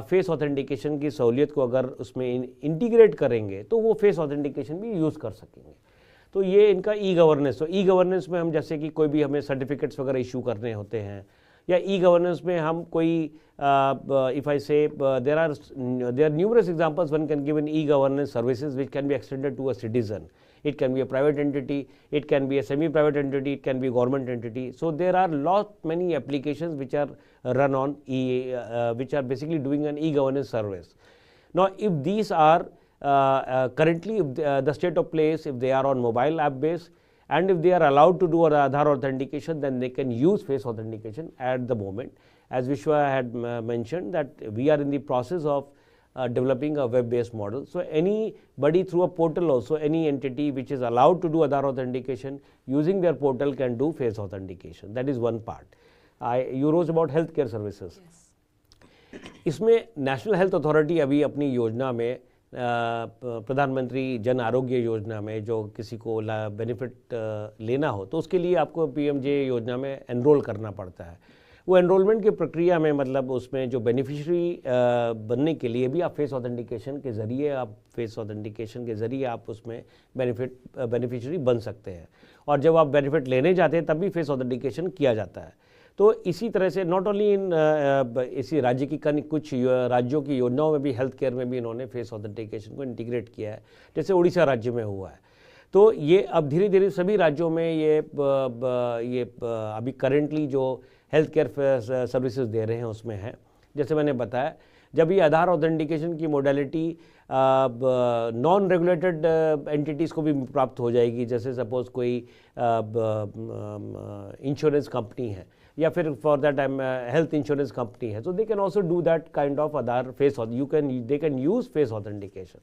फेस ऑथेंटिकेशन की सहूलियत को अगर उसमें इंटीग्रेट करेंगे तो वो फेस ऑथेंटिकेशन भी यूज़ कर सकेंगे। तो ये इनका ई गवर्नेंस। तो ई गवर्नेंस में हम जैसे कि कोई भी हमें सर्टिफिकेट्स वगैरह इशू करने होते हैं, या ई गवर्नेंस में हम कोई if I say there are numerous examples one can give in e governance services which can be extended to a citizen. it can be a private entity, it can be a semi-private entity, it can be a government entity. So there are many applications which are run on which are basically doing an e-governance service. Now, if these are currently, if the state of place, if they are on mobile app base, and if they are allowed to do an Aadhaar authentication, then they can use face authentication at the moment. As Vishwa had mentioned, that we are in the process of developing a web-based model. So anybody through a portal also, any entity which is allowed to do Aadhaar authentication using their portal can do face authentication. That is one part. You wrote about healthcare services. Yes. इसमें national health authority अभी अपनी योजना में प्रधानमंत्री जन आरोग्य योजना में जो किसी को बेनिफिट लेना हो तो उसके लिए आपको पीएमजे योजना में एनरोल करना पड़ता है। वो एनरोलमेंट की प्रक्रिया में मतलब उसमें जो बेनिफिशियरी बनने के लिए भी आप फेस ऑथेंटिकेशन के ज़रिए आप उसमें बेनिफिशियरी बन सकते हैं, और जब आप बेनिफिट लेने जाते हैं तब भी फेस ऑथेंटिकेशन किया जाता है। तो इसी तरह से नॉट ओनली इन इसी राज्य की कुछ राज्यों की योजनाओं में भी हेल्थ केयर में भी इन्होंने फेस ऑथेंटिकेशन को इंटीग्रेट किया है, जैसे उड़ीसा राज्य में हुआ है। तो ये अब धीरे धीरे सभी राज्यों में ये अभी करेंटली जो हेल्थ केयर सर्विसेज दे रहे हैं उसमें है। जैसे मैंने बताया, जब ये आधार ऑथेंटिकेशन की मोडालिटी नॉन रेगुलेटेड एंटिटीज़ को भी प्राप्त हो जाएगी, जैसे सपोज कोई इंश्योरेंस कंपनी है या फिर for that health insurance company है, तो they can also do that kind of Aadhaar face they can use face authentication.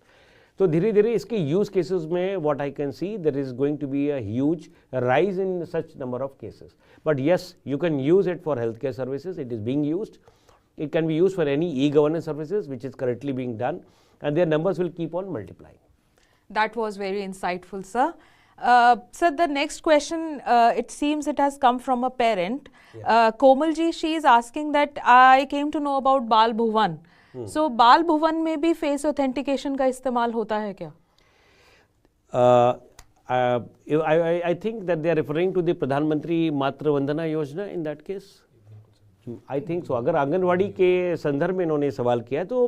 तो धीरे धीरे इसके यूज केसेस में what I can see there is going to be a huge rise in such number of cases, but yes you can use it for health care services, it is being used, it can be used for any e-governance services which is currently being done, and their numbers will keep on multiplying. That was very insightful, sir. Sir, the next question, it seems it has come from a parent. Yeah. Komalji, she is asking that I came to know about Bal Bhuvan. So, Bal Bhuvan में भी face authentication का इस्तेमाल होता है क्या? I think that they are referring to the Pradhan Mantri Matra Vandana Yojana in that case. I think so. अगर आंगनवाड़ी के संदर्भ में इन्होंने सवाल किया तो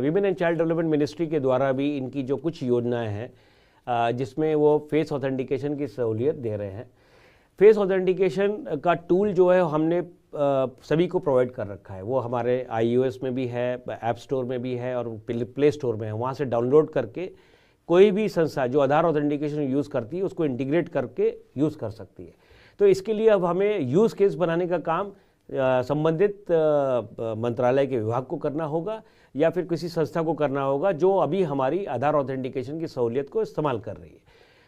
women and child development ministry के द्वारा भी इनकी जो कुछ योजनाएं हैं जिसमें वो फेस ऑथेंटिकेशन की सहूलियत दे रहे हैं। फेस ऑथेंटिकेशन का टूल जो है हमने सभी को प्रोवाइड कर रखा है। वो हमारे iOS में भी है, ऐप स्टोर में भी है और प्ले स्टोर में है। वहाँ से डाउनलोड करके कोई भी संस्था जो आधार ऑथेंटिकेशन यूज़ करती है उसको इंटीग्रेट करके यूज़ कर सकती है। तो इसके लिए अब हमें यूज़ केस बनाने का काम संबंधित मंत्रालय के विभाग को करना होगा या फिर किसी संस्था को करना होगा जो अभी हमारी आधार ऑथेंटिकेशन की सहूलियत को इस्तेमाल कर रही है।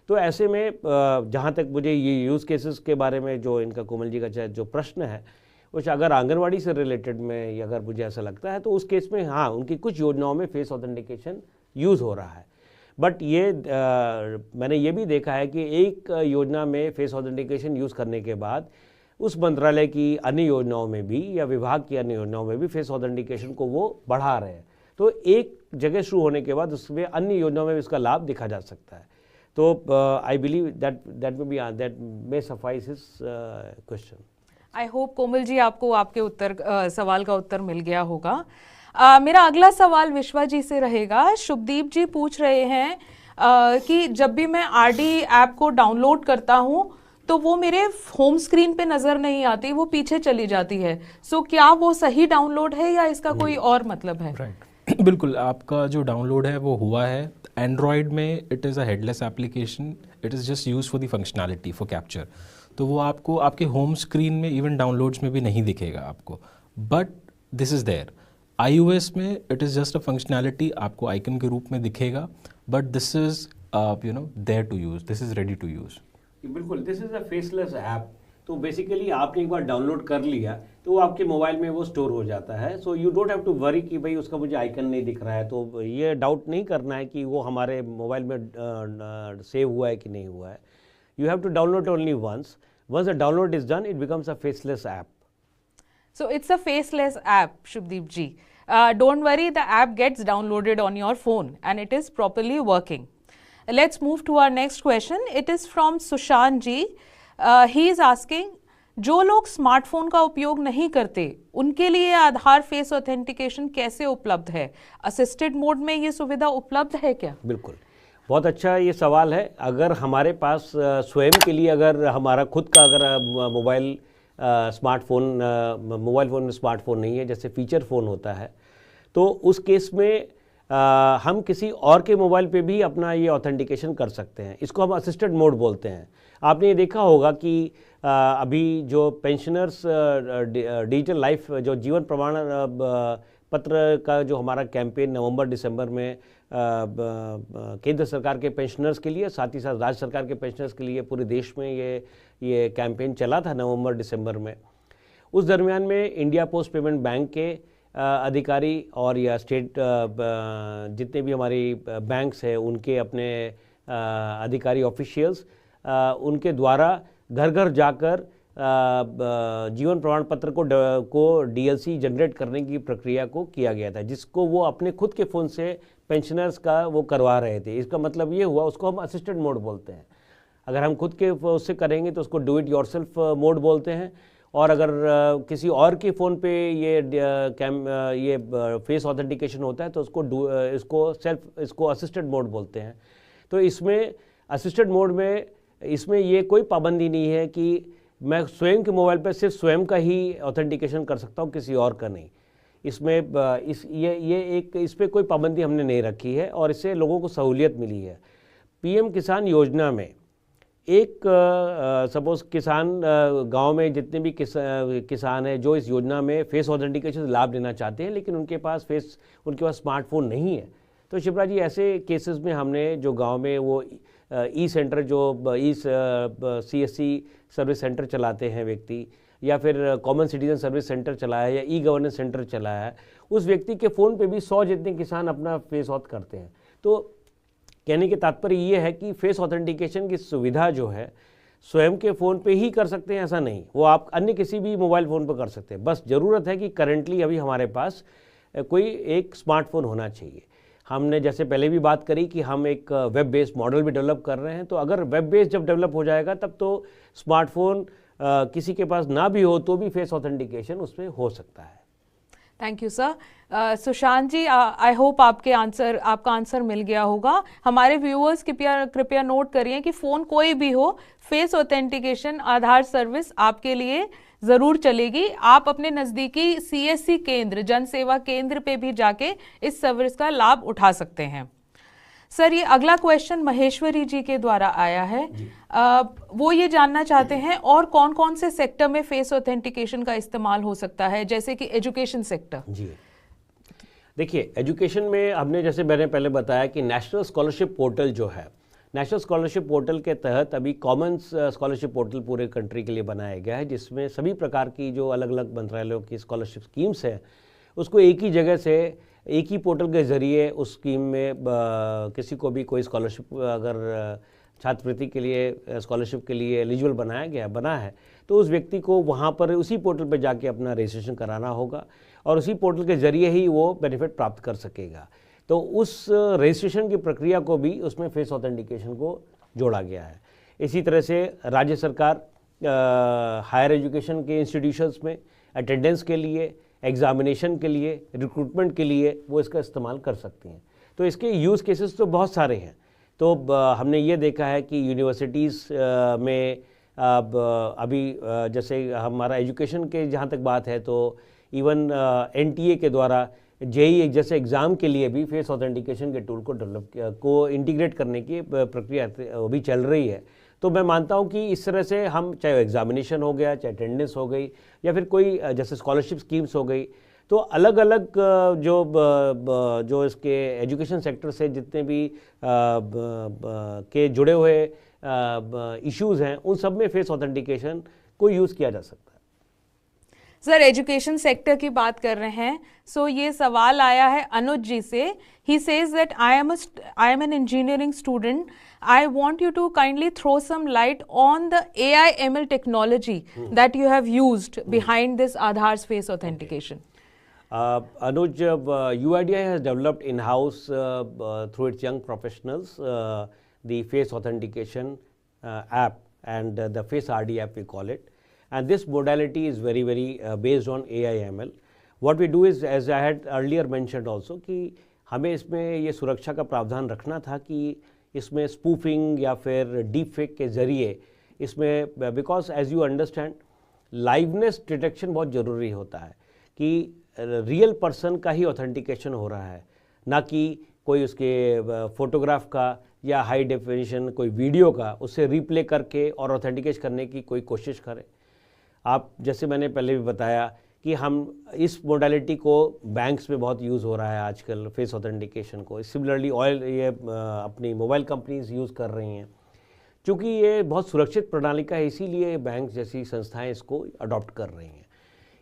तो ऐसे में जहाँ तक मुझे ये यूज़ केसेस के बारे में जो इनका कोमल जी का जो प्रश्न है कुछ अगर आंगनवाड़ी से रिलेटेड में अगर मुझे ऐसा लगता है तो उस केस में हाँ उनकी कुछ योजनाओं में फेस ऑथेंटिकेशन यूज़ हो रहा है। बट ये मैंने ये भी देखा है कि एक योजना में फेस ऑथेंटिकेशन यूज़ करने के बाद उस मंत्रालय की अन्य योजनाओं में भी या विभाग की अन्य योजनाओं में भी फेस ऑथेंटिकेशन को वो बढ़ा रहे हैं। तो एक जगह शुरू होने के बाद उसमें अन्य योजनाओं में इसका लाभ दिखा जा सकता है। तो I believe that may suffice his question. I hope Komal ji आपको आपके उत्तर सवाल का उत्तर मिल गया होगा। मेरा अगला सवाल विश्वा जी से रहेगा। शुभदीप जी पूछ रहे हैं कि जब भी मैं आरडी ऐप को डाउनलोड करता हूँ तो वो मेरे होम स्क्रीन पे नजर नहीं आती, वो पीछे चली जाती है। सो क्या वो सही डाउनलोड है या इसका कोई और मतलब है? राइट बिल्कुल, आपका जो डाउनलोड है वो हुआ है। एंड्रॉयड में it is a headless application, it is just use for the functionality for capture. तो वो आपको आपके होम स्क्रीन में इवन डाउनलोड्स में भी नहीं दिखेगा आपको, but this is there. iOS में it is just a functionality, आपको आइकन के रूप में दिखेगा, but this is there to use, this is ready to use. बिल्कुल, this is a faceless app. तो बेसिकली आपने एक बार डाउनलोड कर लिया तो वो आपके मोबाइल में वो स्टोर हो जाता है। So you don't have to worry कि भाई उसका मुझे आइकन नहीं दिख रहा है। तो ये डाउट नहीं करना है कि वो हमारे मोबाइल में सेव हुआ है कि नहीं हुआ है। You have to download only once the download is done, it becomes a faceless app. So it's a faceless app, Shubdeep ji. Don't worry, the app gets downloaded on your phone and it is properly working. Let's move to our next question. It is from Sushant ji. He is asking, जो लोग smartphone का उपयोग नहीं करते उनके लिए आधार face authentication कैसे उपलब्ध है? असिस्टेड मोड में ये सुविधा उपलब्ध है क्या? बिल्कुल, बहुत अच्छा ये सवाल है। अगर हमारे पास स्वयं के लिए अगर हमारा खुद का अगर मोबाइल फ़ोन में स्मार्टफोन नहीं है, जैसे फीचर फ़ोन होता है, तो उस केस में हम किसी और के मोबाइल पे भी अपना ये ऑथेंटिकेशन कर सकते हैं। इसको हम असिस्टेड मोड बोलते हैं। आपने ये देखा होगा कि अभी जो पेंशनर्स डिजिटल लाइफ जो जीवन प्रमाण पत्र का जो हमारा कैंपेन नवंबर दिसंबर में केंद्र सरकार के पेंशनर्स के लिए, साथ ही साथ राज्य सरकार के पेंशनर्स के लिए पूरे देश में ये कैंपेन चला था नवंबर दिसंबर में। उस दरमियान में इंडिया पोस्ट पेमेंट बैंक के अधिकारी और या स्टेट जितने भी हमारी बैंक्स हैं उनके अपने अधिकारी ऑफिशियल्स उनके द्वारा घर घर जाकर जीवन प्रमाण पत्र को डीएलसी जनरेट करने की प्रक्रिया को किया गया था, जिसको वो अपने खुद के फ़ोन से पेंशनर्स का वो करवा रहे थे। इसका मतलब ये हुआ, उसको हम असिस्टेड मोड बोलते हैं। अगर हम खुद के उससे करेंगे तो उसको डू इट योरसेल्फ मोड बोलते हैं, और अगर किसी और के फ़ोन पे ये फेस ऑथेंटिकेशन होता है तो इसको असिस्टेड मोड बोलते हैं। तो इसमें असिस्टेड मोड में इसमें ये कोई पाबंदी नहीं है कि मैं स्वयं के मोबाइल पर सिर्फ स्वयं का ही ऑथेंटिकेशन कर सकता हूँ, किसी और का नहीं। इसमें इस पे कोई पाबंदी हमने नहीं रखी है और इससे लोगों को सहूलियत मिली है। पीएम किसान योजना में एक सपोज किसान गांव में जितने भी किसान हैं जो इस योजना में फेस ऑथेंटिकेशन से लाभ लेना चाहते हैं, लेकिन उनके पास स्मार्टफोन नहीं है, तो शिप्रा जी ऐसे केसेस में हमने जो गांव में वो ई सेंटर जो CSC सर्विस सेंटर चलाते हैं व्यक्ति, या फिर कॉमन सिटीजन सर्विस सेंटर चलाया है या ई गवर्नेंस सेंटर चलाया है, उस व्यक्ति के फ़ोन पे भी 100 जितने किसान अपना फेस ऑथ करते हैं। तो कहने के तात्पर्य ये है कि फेस ऑथेंटिकेशन की सुविधा जो है स्वयं के फ़ोन पे ही कर सकते हैं ऐसा नहीं, वो आप अन्य किसी भी मोबाइल फ़ोन पर कर सकते हैं। बस ज़रूरत है कि करेंटली अभी हमारे पास कोई एक स्मार्टफोन होना चाहिए। हमने जैसे पहले भी बात करी कि हम एक वेब बेस्ड मॉडल भी डेवलप कर रहे हैं, तो अगर वेब बेस्ड जब डेवलप हो जाएगा तब तो स्मार्टफोन किसी के पास ना भी हो तो भी फेस ऑथेंटिकेशन उसमें हो सकता है। Thank you sir. Sushant ji, I hope आपका आंसर मिल गया होगा। हमारे व्यूअर्स कृपया नोट करिए कि फ़ोन कोई भी हो, फेस ऑथेंटिकेशन आधार सर्विस आपके लिए ज़रूर चलेगी। आप अपने नज़दीकी CSC केंद्र, जन सेवा केंद्र पे भी जाके इस सर्विस का लाभ उठा सकते हैं। सर, ये अगला क्वेश्चन महेश्वरी जी के द्वारा आया है। वो ये जानना चाहते हैं और कौन कौन से सेक्टर में फेस ऑथेंटिकेशन का इस्तेमाल हो सकता है, जैसे कि एजुकेशन सेक्टर। जी देखिए, एजुकेशन में हमने जैसे मैंने पहले बताया कि नेशनल स्कॉलरशिप पोर्टल जो है, नेशनल स्कॉलरशिप पोर्टल के तहत अभी कॉमन स्कॉलरशिप पोर्टल पूरे कंट्री के लिए बनाया गया है, जिसमें सभी प्रकार की जो अलग अलग मंत्रालयों की स्कॉलरशिप स्कीम्स हैं उसको एक ही जगह से, एक ही पोर्टल के ज़रिए उस स्कीम में किसी को भी कोई स्कॉलरशिप अगर छात्रवृत्ति के लिए स्कॉलरशिप के लिए एलिजिबल बना है तो उस व्यक्ति को वहाँ पर उसी पोर्टल पर जाके अपना रजिस्ट्रेशन कराना होगा और उसी पोर्टल के ज़रिए ही वो बेनिफिट प्राप्त कर सकेगा। तो उस रजिस्ट्रेशन की प्रक्रिया को भी उसमें फेस ऑथेंटिकेशन को जोड़ा गया है। इसी तरह से राज्य सरकार हायर एजुकेशन के इंस्टीट्यूशंस में अटेंडेंस के लिए, एग्जामिनेशन के लिए, रिक्रूटमेंट के लिए वो इसका इस्तेमाल कर सकती हैं। तो इसके यूज़ केसेस तो बहुत सारे हैं। तो हमने ये देखा है कि यूनिवर्सिटीज़ में अभी जैसे हमारा एजुकेशन के जहाँ तक बात है तो इवन NTA के द्वारा JEE जैसे एग्ज़ाम के लिए भी फेस ऑथेंटिकेशन के टूल को इंटीग्रेट करने की प्रक्रिया अभी चल रही है। तो मैं मानता हूं कि इस तरह से हम, चाहे एग्जामिनेशन हो गया, चाहे अटेंडेंस हो गई, या फिर कोई जैसे स्कॉलरशिप स्कीम्स हो गई, तो अलग अलग जो इसके एजुकेशन सेक्टर से जितने भी के जुड़े हुए इश्यूज़ हैं उन सब में फेस ऑथेंटिकेशन को यूज़ किया जा सकता है। सर, एजुकेशन सेक्टर की बात कर रहे हैं, सो ये सवाल आया है अनुज जी से। He says that I am an engineering student, I want you to kindly throw some light on the AI ML technology that you have used behind this Aadhaar's face authentication. Anuj, UIDAI has developed in-house through its young professionals the face authentication app and the Face RD app we call it. And this modality is very based on AI ML. What we do is, as I had earlier mentioned also, कि हमें इसमें ये सुरक्षा का प्रावधान रखना था कि इसमें स्पूफिंग या फिर डीप फेक के ज़रिए इसमें, because as you understand liveness detection बहुत ज़रूरी होता है कि रियल पर्सन का ही ऑथेंटिकेशन हो रहा है, ना कि कोई उसके फोटोग्राफ का या हाई डेफिनेशन कोई वीडियो का उससे रिप्ले करके और ऑथेंटिकेट करने की कोई कोशिश करें। आप जैसे मैंने पहले भी बताया कि हम इस मोडालिटी को बैंक्स में बहुत यूज़ हो रहा है आजकल, फेस ऑथेंटिकेशन को। सिमिलरली ऑयल ये अपनी मोबाइल कंपनीज यूज़ कर रही हैं। चूँकि ये बहुत सुरक्षित प्रणाली का है, इसीलिए बैंक जैसी संस्थाएं इसको अडॉप्ट कर रही हैं।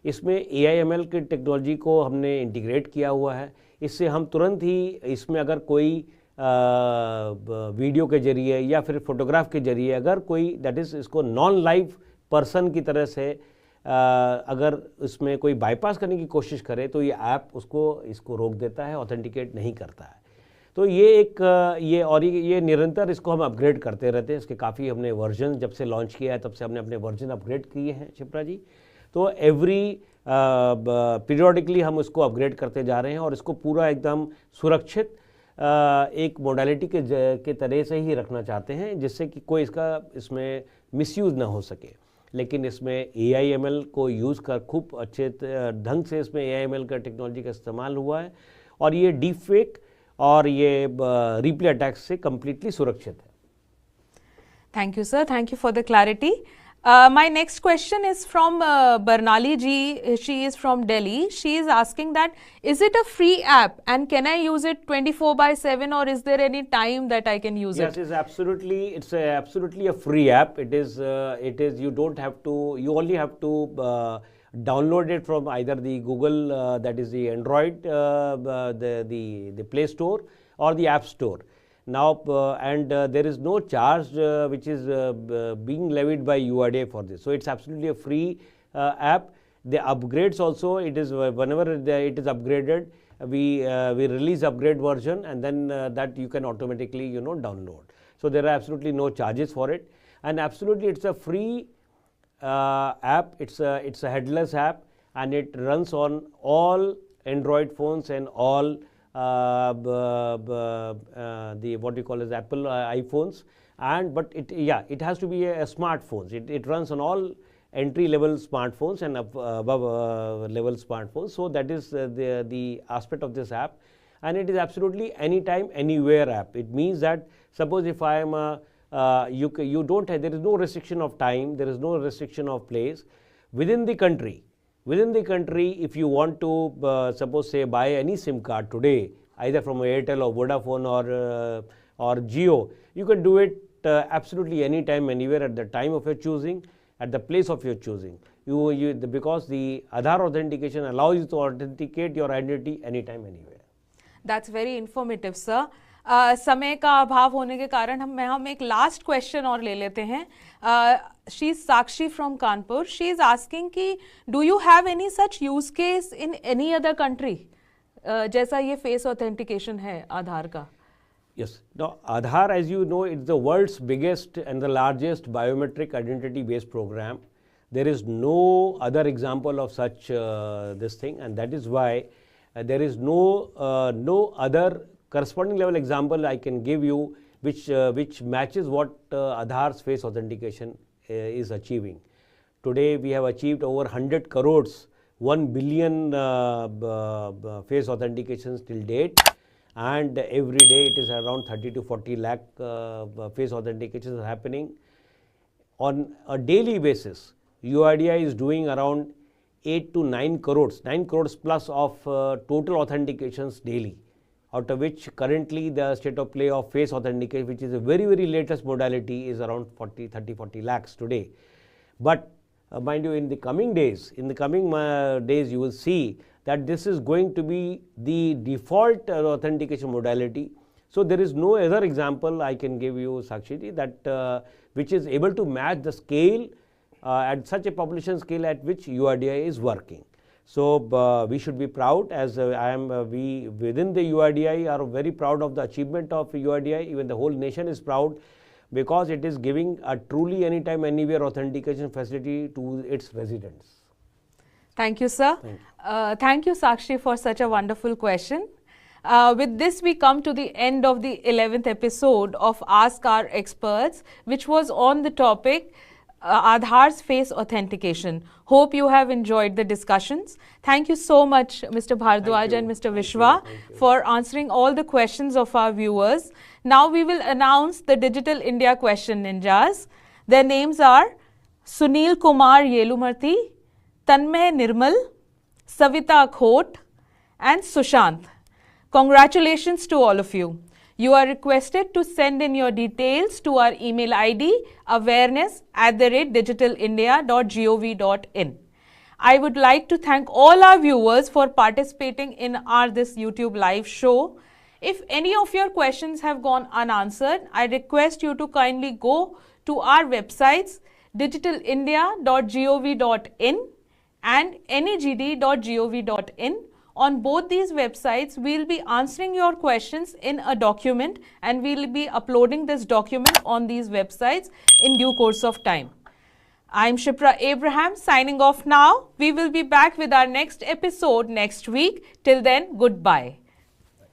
इसमें AIML की टेक्नोलॉजी को हमने इंटीग्रेट किया हुआ है। इससे हम तुरंत ही इसमें अगर कोई वीडियो के जरिए या फिर फोटोग्राफ के जरिए अगर कोई दैट इज़ इसको नॉन लाइव पर्सन की तरह से अगर इसमें कोई बाईपास करने की कोशिश करे तो ये ऐप इसको रोक देता है, ऑथेंटिकेट नहीं करता है। तो ये निरंतर इसको हम अपग्रेड करते रहते हैं। इसके काफ़ी हमने वर्जन जब से लॉन्च किया है तब से हमने अपने वर्जन अपग्रेड किए हैं शिप्रा जी। तो एवरी पीरियोडिकली हम इसको अपग्रेड करते जा रहे हैं और इसको पूरा एकदम सुरक्षित एक मोडालिटी के तरह से ही रखना चाहते हैं, जिससे कि कोई इसमें मिसयूज़ ना हो सके। लेकिन इसमें AIML को यूज़ कर खूब अच्छे ढंग से इसमें AIML का टेक्नोलॉजी का इस्तेमाल हुआ है और ये डीप फेक और ये रिप्ले अटैक्स से कम्प्लीटली सुरक्षित है। Thank you, sir. Thank you for the clarity. My next question is from Barnali ji. She is from Delhi. She is asking that, is it a free app and can I use it 24/7 or is there any time that I can use it? Yes, it's absolutely a free app. It is, you don't have to, you only have to download it from either the Google, that is the Android, the Play Store or the App Store. Now, there is no charge which is being levied by UIDAI for this. So it's absolutely a free app. The upgrades also, it is whenever it is upgraded, we release upgrade version, and then that you can automatically download. So there are absolutely no charges for it, and absolutely it's a free app. It's a headless app, and it runs on all Android phones and all the what you call as Apple iPhones, but it has to be a smartphone. It runs on all entry level smartphones and above level smartphones. So that is the aspect of this app, and it is absolutely anytime anywhere app. It means that suppose if I am you don't have, there is no restriction of time, there is no restriction of place within the country. Within the country, if you want to suppose say buy any SIM card today, either from Airtel or Vodafone or Jio, you can do it absolutely anytime, anywhere, at the time of your choosing, at the place of your choosing. Because the Aadhaar authentication allows you to authenticate your identity anytime, anywhere. That's very informative, sir. समय का अभाव होने के कारण हम एक last question और ले लेते हैं. She is Sakshi from Kanpur. She is asking कि do you have any such use case in any other country जैसा ये फेस ऑथेंटिकेशन है आधार का? Yes. Now, Aadhaar, as you know, it's the world's biggest and the largest biometric identity-based program. There is no other example of such this thing, and that is why there is no other corresponding level example I can give you which matches what Aadhaar's face authentication is achieving. Today we have achieved over 100 crores, 1 billion face authentications till date, and every day it is around 30 to 40 lakh face authentications are happening. On a daily basis, UIDAI is doing around 8 to 9 crores, 9 crores plus of total authentications daily, out of which currently the state of play of face authentication, which is a very, very latest modality, is around 40 lakhs today. But mind you, in the coming days, you will see that this is going to be the default authentication modality. So there is no other example I can give you, Sakshi, that which is able to match the scale at such a population scale at which UIDAI is working. So we should be proud, as we within the UIDAI are very proud of the achievement of UIDAI. Even the whole nation is proud, because it is giving a truly anytime anywhere authentication facility to its residents. Thank you, sir. Thank you, Sakshi, for such a wonderful question. With this, we come to the end of the 11th episode of Ask Our Experts, which was on the topic Aadhaar's face authentication. Hope you have enjoyed the discussions. Thank you so much, Mr. Bhardwaj and Mr. Vishwa, for answering all the questions of our viewers. Now we will announce the Digital India Question Ninjas. Their names are Sunil Kumar Yelumarti, Tanmay Nirmal, Savita Khot, and Sushant. Congratulations to all of you. You are requested to send in your details to our email ID awareness@digitalindia.gov.in. I would like to thank all our viewers for participating in this YouTube live show. If any of your questions have gone unanswered, I request you to kindly go to our websites digitalindia.gov.in and negd.gov.in. On both these websites, we'll be answering your questions in a document, and we'll be uploading this document on these websites in due course of time. I'm Shipra Abraham signing off now. We will be back with our next episode next week. Till then, goodbye.